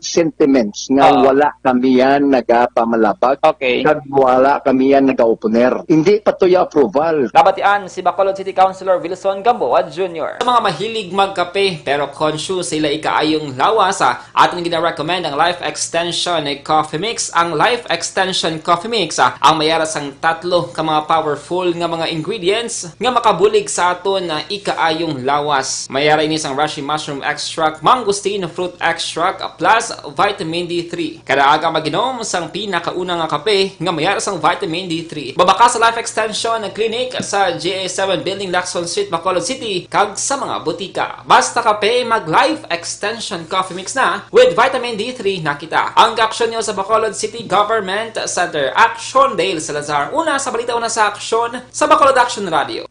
sentiments nga wala kami yan nagapamalabag, kag wala kami yan nagaoponer. Hindi pa to approval. Nabatian si Bacolod City Councilor Wilson Gamboa Jr. Sa mga mahilig magkape pero conscious sila ikaayong lawas, atin gina-recommend ang Life Extension Coffee Mix. Ang Life Extension Coffee Mix ang mayara sang tatlo ka mga powerful nga mga ingredients nga makabulig sa aton na ikaayong lawas. Mayara ini sang Rashi Mushroom Extract, Mangosteen Fruit Extract plus Vitamin D3. Kada aga maginom sang pinakauna nga kape nga mayara sang Vitamin D3. Babaka sa Life Extension Clinic sa GA7 Building, Lacson Street, Bacolod City, kag sa mga butika. Basta kape, mag Life Extension Coffee Mix na with Vitamin D3 na kita. Ang aksyon nyo sa Bacolod City Government Center. Action Dale Salazar. Una sa balita, una sa aksyon sa Bacolod Action Radio.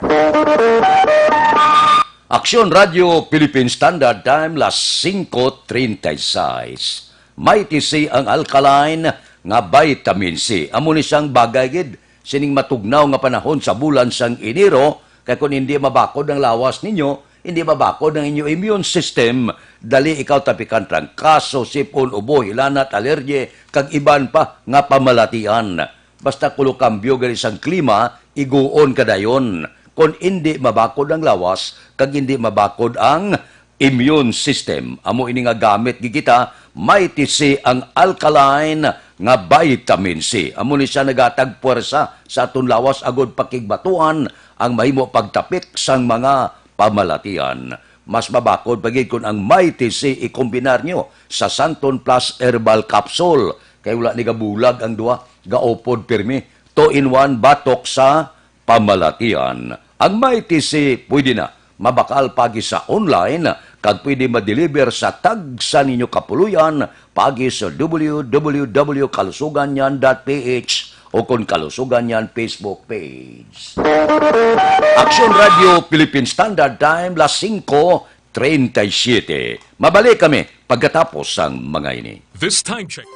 Aksyon Radio Philippine Standard Time, las 5:36. May tisi ang alkaline nga vitamin C. Amo ni siyang bagay gid sining matugnaw nga panahon sa bulan sang Enero, kay kung hindi mabakod ang lawas ninyo, hindi mabakod ang inyong immune system, dali ikaw tapikan trangkaso, sipon, ubo, hilanat, alerye, kag iban pa nga pamalatian. Basta kulo kambyo gali sang klima, iguon kadayon. Kung hindi mabakod ang lawas, kag hindi mabakod ang immune system. Amo ini nga gamit gigita, may tisi ang alkaline nga vitamin C. Amo ni siya nagatag puwersa sa aton lawas agod pakigbatuan ang mahimo pagtapik sang mga pamalatian. Mas mabakod pagid kung ang may tisi ikombinar nyo sa Santon Plus Herbal Capsule. Kaya wala ni gabulag ang duwa, gaopod pirmi, 2-in-1 batok sa pamalatian. Ang may tisi pwede na mabakal pagi sa online kag pwede ma-deliver sa tagsa ninyo kapuluyan pagi sa www.kalusuganyan.ph o kung Kalusuganyan Facebook page. Action Radio Philippine Standard Time, las 5:37. Mabalik kami pagkatapos ang mga ini. This time check.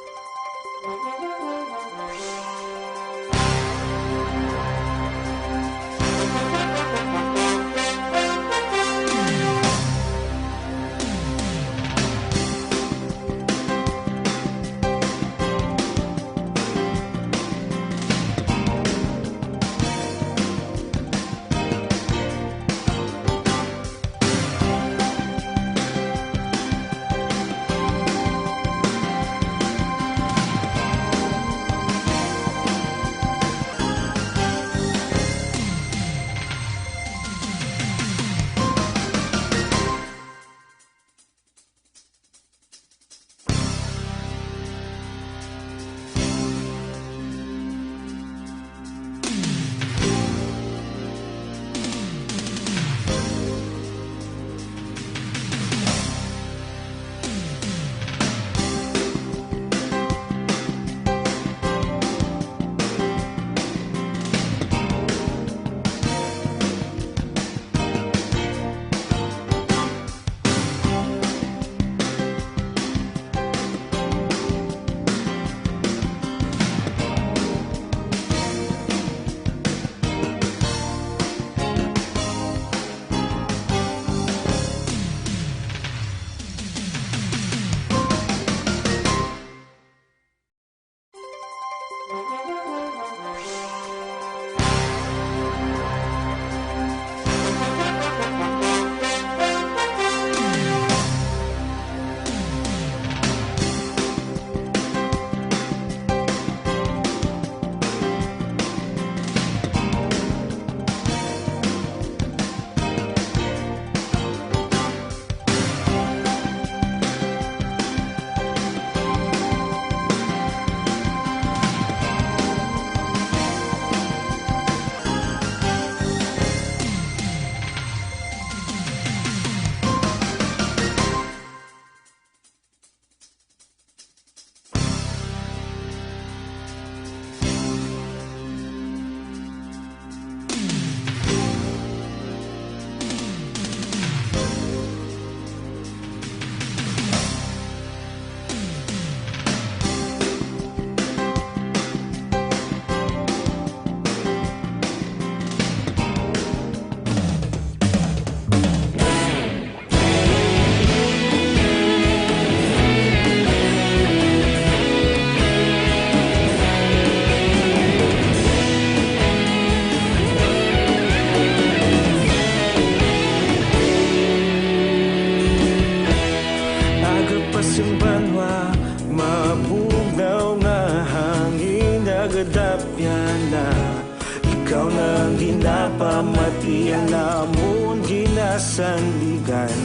sandigan.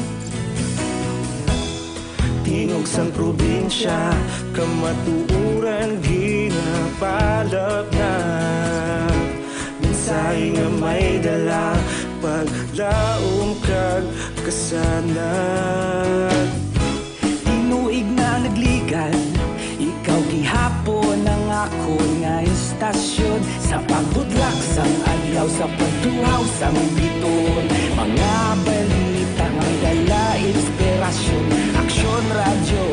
Tingog sang probinsya, kamatuuran ginapalap na. Minsay nga may dala, paglaom kag kasanag. Tinuig na nagligan, ikaw gihapon ang ako nga istasyon. Sa pagbudlak sang adlaw, sa pagtuhaw sang biton. Mga balita nga dala inspirasyon. Aksyon radyo,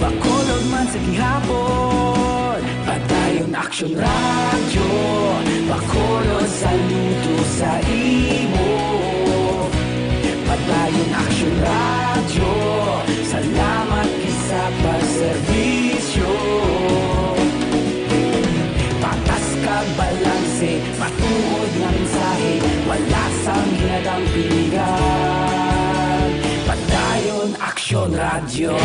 bakolod man sa gihapon. Padayon aksyon radyo, bakolod saludo sa imo. Padayon aksyon radyo, salamat kisa pagserbisyo. Patas kag balanse, matuod nga mensahe, wala sang hinadang piligan. Padayon aksyon radyo.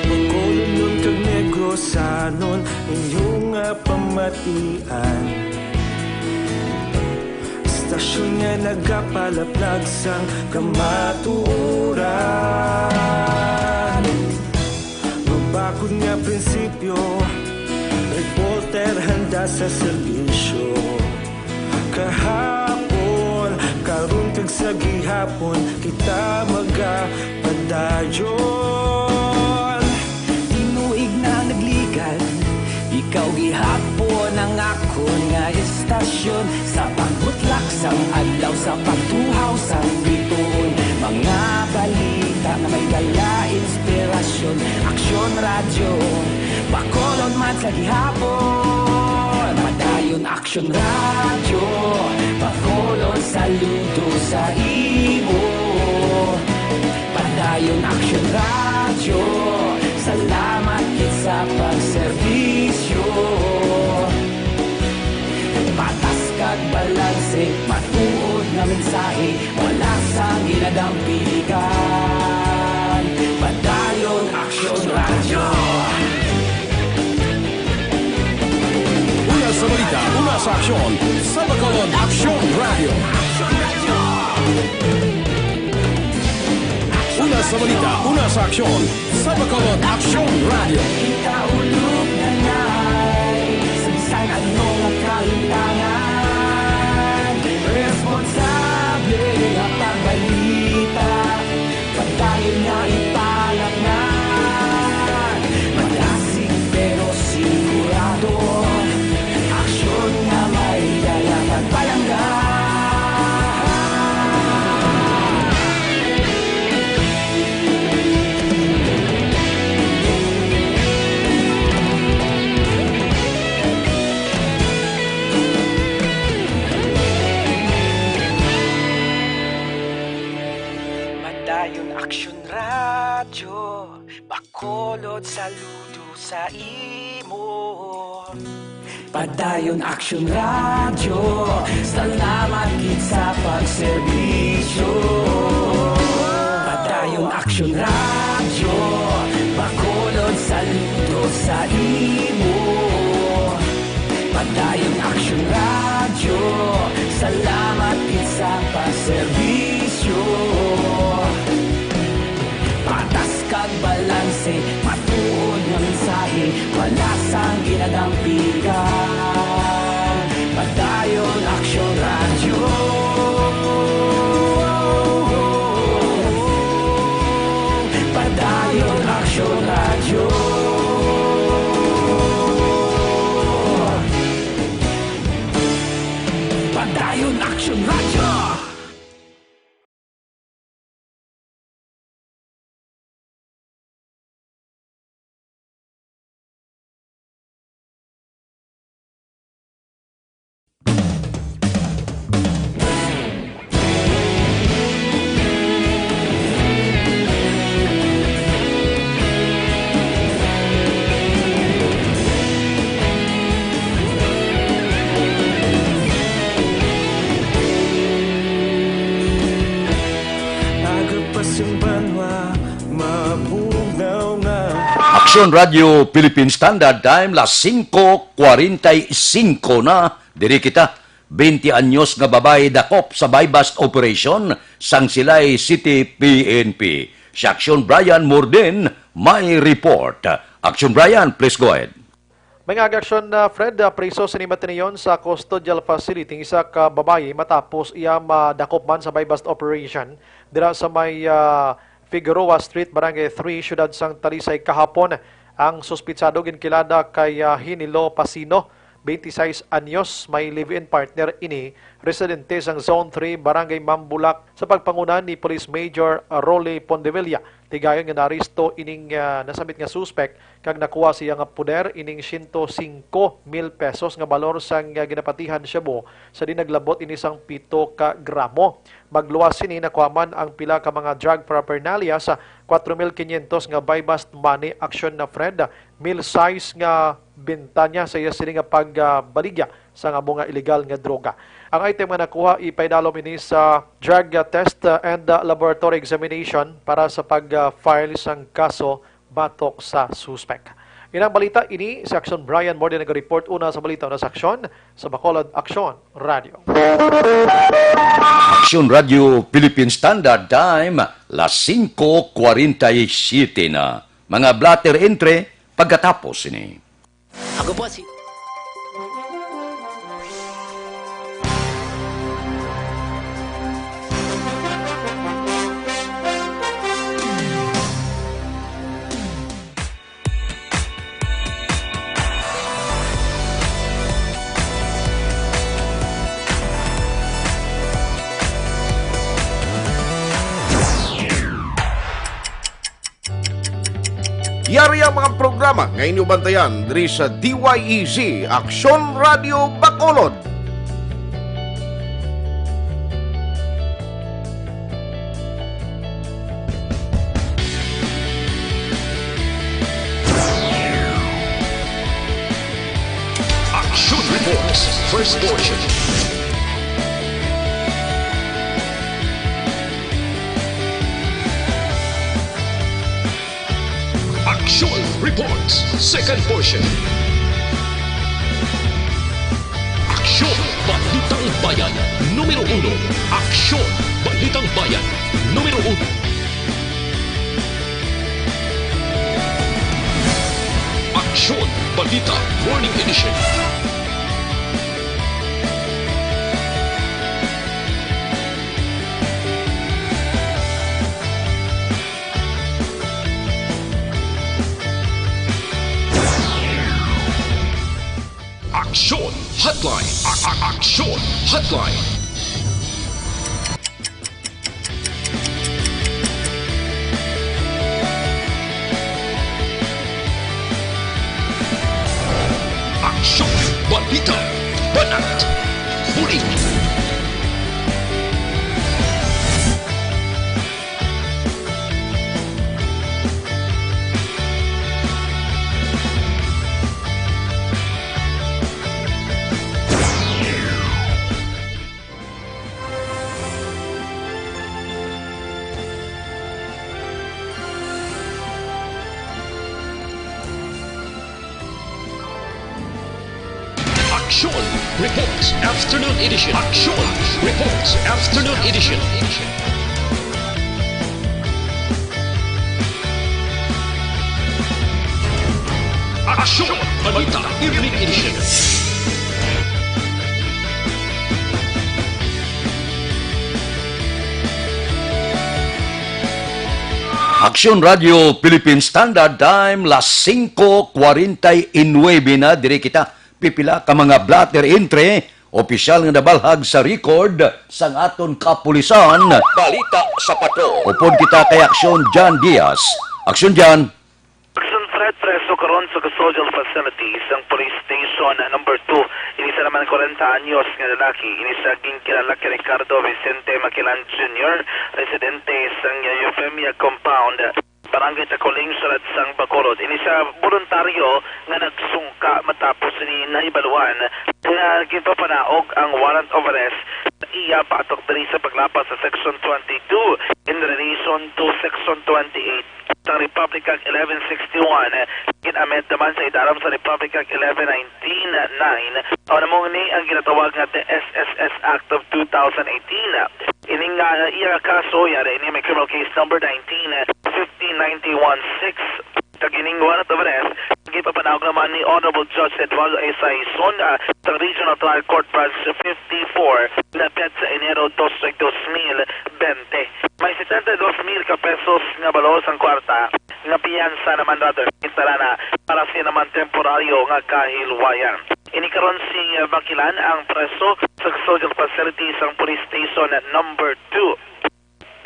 Pagkolon kag negosanon, inyong pamatian. Istasyon nga nagapalaplag sang kamatuuran. Magbakod nga prinsipyo, reporter handa sa serbisyo. Kahapon, karon kag sa gihapon, kita magapadayon. Tinuig na nagligan, ikaw gihapon ang ako nga istasyon. Sa pagbutlak sang adlaw, sa pagtuhaw sang biton. Mga balita na may dala inspirasyon. Aksyon radyo, bakolod man sa gihapon. Padayon aksyon radyo, bakolod saludo sa imo. Padayon aksyon radyo, salamat kit sa pagserbisyo. Patas kag balanse, matuod nga mensahe, wala sang ginadang piligan. Padayon aksyon radyo. Una sa balita, una sa aksyon, sa Bacolod Aksyon Radio. Una sa balita, una sa aksyon, sa Bacolod Aksyon Radio. Ikaulog na na'y sansan ano nga kalintangan. Responsable ang pagbalita, pagdayon na ipalak na. Malasig pero sigurado, aksyon na may dalang pagpalanggan. Padayon aksyon radyo, bakolod saludo sa imo. Padayon aksyon radyo, salamat kit sa pagserbisyo. Padayon aksyon radyo, bakolod saludo sa imo. Padayon aksyon radyo, salamat kit sa pagserbisyo. Patas kag balanse, matuod nga mensahe, wala sang ginadampigan. Padayon aksyon radyo. Padayon aksyon radyo. Padayon aksyon radyo. Aksyon Radio Philippine Standard Time, las 5:45 na. Diri kita, 20 anyos nga babae dakop sa buy-bust operation sang silay City PNP. Si Aksyon Brian Morden may report. Aksyon Brian, please go ahead. May agaksyon na Fred, preso sinimatan niyon sa custodial facility isa ka babae matapos iya madakop man sa buy-bust operation dira sa may Figueroa Street, Barangay 3, Syudad sang Talisay kahapon. Ang suspitsado ginkilada kay Hinilo Pasino, 26 anyos, may live-in partner ini, residente sang Zone 3, Barangay Mambulak, sa pagpangunan ni Police Major Rolly Pondevilla. Tigayon nga naristo ining nasabit nga suspect kag nakuha siya nga puder ining 105,000 pesos nga balor sang ginapatihan siya mo sa dinaglabot ini sang 7 ka gramo. Magluwas ini nakuha man ang pila ka mga drug paraphernalia sa 4,500 nga buy-bust money action na Fred. Mil size nga bintanya sa iya sini nga pagbaligya sa nga mga illegal nga droga. Ang item nga nakuha ipaidalom ini sa drug test and laboratory examination para sa pag-file sang kaso batok sa suspect. Inang balita ini si Aksyon Brian Morden nag-report una sa balita na sa Aksyon sa Bacolod Aksyon Radio. Aksyon Radio Philippine Standard Time, las 5:47 na. Mga blatter entry pagkatapos ini. Ako po si... Yari ang mga programa ngayon yung bantayan diri sa DYEZ Aksyon Radio Bacolod. Action Reports, first portion. Action Reports, second portion. Aksyon Balitang Bayan, numero 1. Aksyon Balitang Bayan, numero 1. Aksyon Balita Morning Edition. Action Hotline. Action Hotline. Action Balita Banat Huling. Action Reports Afternoon Edition. Action Reports Afternoon Edition. Action Balita Evening Edition. Aksyon Radio Philippine Standard Time, las 5:49 na. Diri kita pipila ka mga blatter entry, opisyal nga nabalhag sa record sang aton kapulisan. Balita sa pato. Upod kita kay Aksyon John Diaz. Aksyon John. Aksyon Fred, preso karon sa custodial facility isang police station number 2. Inisa naman 40 anyos nga lalaki. Inisa kilala kay Ricardo Vicente Maquilan Jr., residente sang Euphemia Compound, Barangay Tacoling, Salat sang Bacolod. Ini siya voluntaryo nga nagsungka matapos ni naibaluan na gipapanaog ang warrant of arrest iya patok diri sa paglapas sa Section 22 in relation to Section 28 sa Republic Act 1161. Ginamend naman sa idaram sa Republic Act 1119-9 o namong ni ang ginatawag nga SSS Act of 2018. Ining iya kaso yari ini may criminal case number 19-15916. Kagining one of the rest, gipapanawag naman ni Honorable Judge Eduardo A. Saison sa Regional Trial Court Branch 54 na sa Enero 2020. May 72,000 ka pesos nga balos ang kwarta nga piyansa naman rather itara na para siya naman temporaryo nga kahilwayan. Inikaroon si Bakilan ang preso sa custodial facilities ang police station number 2.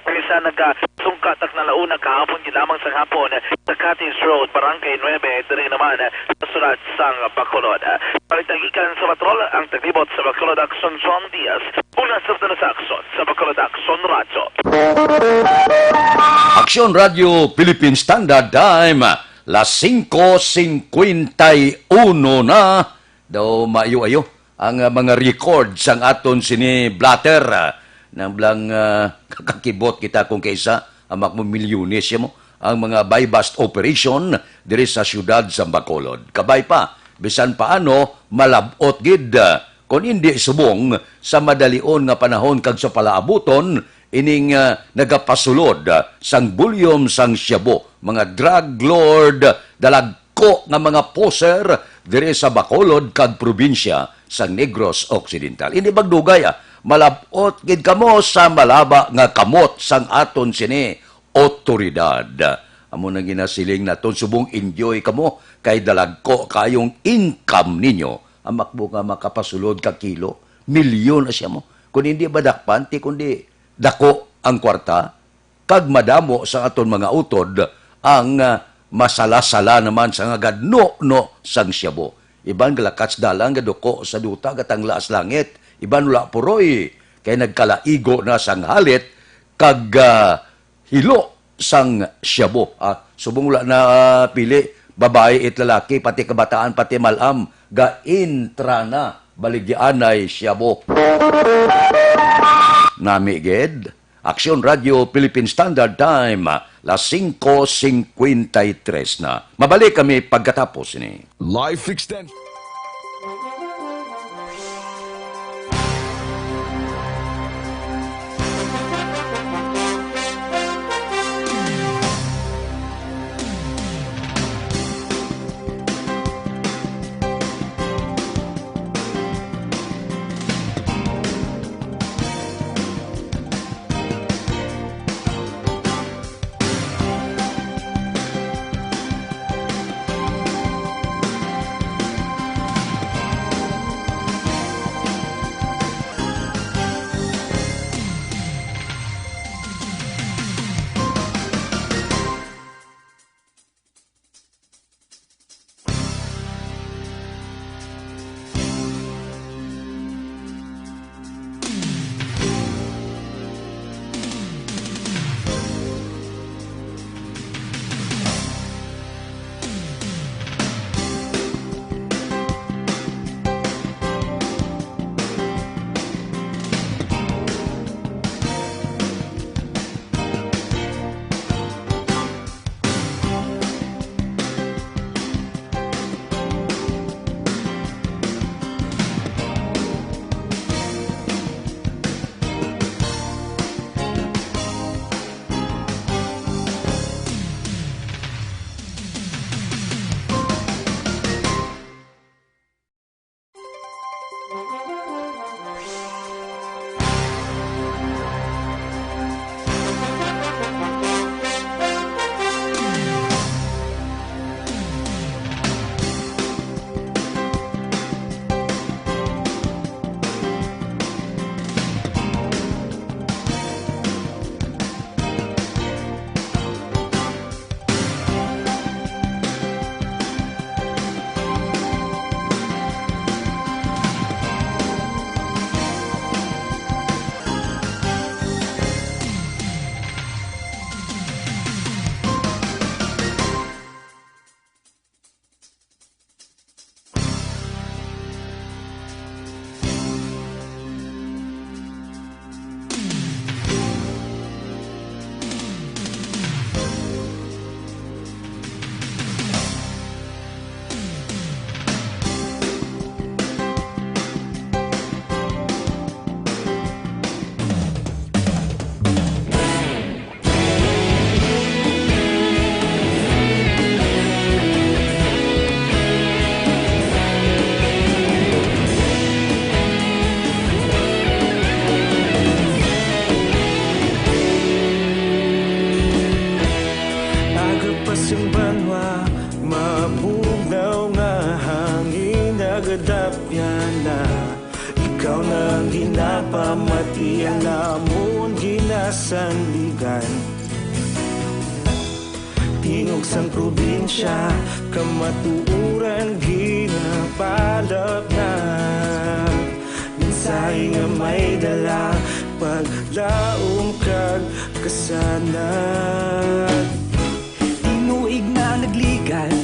Isa nagkasungkat at nalauna kahapon ginamang sa hapon sa Cottage Road, Barangay 9, diri naman sa sulat sang Bacolod. Palitagikan sa patrol ang taglibot sa Bacolod Action John Diaz, una sa aksyon sa Bacolod Action Radio. Aksyon Radio Philippine Standard Time, las 5:51 na daw maayo-ayo ang mga records ang aton sini Blatter. Nang blang kakakibot kita kung kaisa ang milyones mo ang mga buy-bust operation diri sa syudad sa Bacolod. Kabay pa, bisan paano malabot gid kung hindi subong sa madalion nga panahon kag sa palaabuton ining nagapasulod sang bulyom sang Siabo, mga drug lord dalagko nga mga poser diri sa Bacolod kag probinsya sang Negros Occidental. Hindi bagdugay malabot gid kamo sa malaba nga kamot sang aton sini otoridad. Amo na ginasiling naton subong enjoy kamo kay dalagko kayong income ninyo. Ang makbo nga makapasulod ka kilo, milyon na siya mo. Kung hindi ba dakpan, kundi dako ang kwarta, kag madamo sa aton mga utod ang masala-sala naman sa nga gadno-no sang Siabo. Iban galakats dalang gadoko sa duta gatang laas langit. Iban wala puroy, kay nagkalaigo na sang halit, kag hilo sang Siabo. Subong wala na pili, babae at lalaki, pati kabataan, pati malam, ga-intra na, baligyanay Siabo. Namiged, Aksyon Radio Philippine Standard Time, las 5:53 na. Mabalik kami pagkatapos ni Life Extension. kadapya na ikaw nang ginapamatian namon ginasandigan tingog sang probinsya kamatuuran ginapalap na minsay nga may dala paglaom kag kasanag Tinuig na nagligan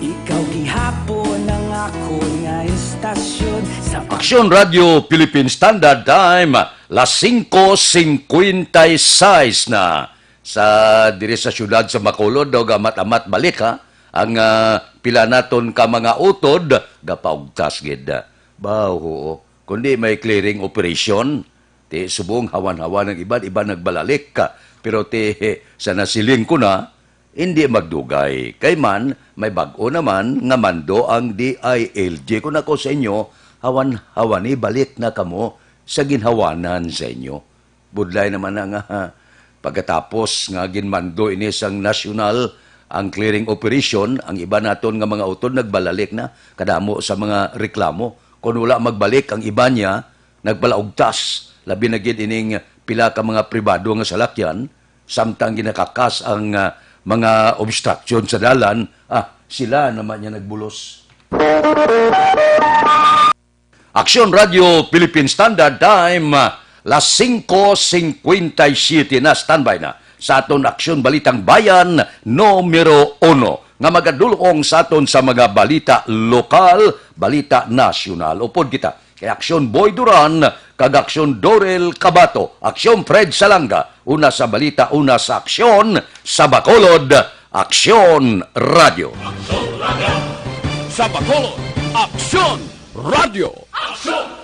Ikaw gihapon ang ako nga istasyon sa Aksyon Radio Philippine Standard Time, las 5:56 na. Sa diri sa syudad sa Bacolod, daw gamat-amat balik ha. Ang pila naton ka mga utod, gapaugtas gid. Bawo, kundi may clearing operation, ti subong hawan-hawan ng iba nagbalalik ka. Pero sa nasiling ko na, hindi magdugay. Kay man, may bag-o naman nga mando ang DILG. Kung ako sa inyo, hawan-hawani, balik na kamo sa ginhawanan sa inyo. Budlay naman ang pagkatapos nga ginmando ini sang national ang clearing operation, ang iba naton nga mga utod nagbalalik na, kadamo sa mga reklamo. Kung wala magbalik, ang iba niya, nagbalaugtas. Labi na gid ining pila ka mga pribado nga salakyan, samtang ginakakas ang mga obstruction sa dalan, sila naman niya nagbulos. Aksyon Radio Philippine Standard Time, las 5:57 na, standby na sa aton Aksyon Balitang Bayan numero 1 nga magadulong sa aton sa mga balita lokal, balita nasyonal. Upod kita kay Aksyon Boy Duran, kag Aksyon Dorel Cabato, Aksyon Fred Salanga, una sa balita, una sa aksyon sa Bacolod, Aksyon Radio. Sa Bacolod, Aksyon Radio. Aksyon!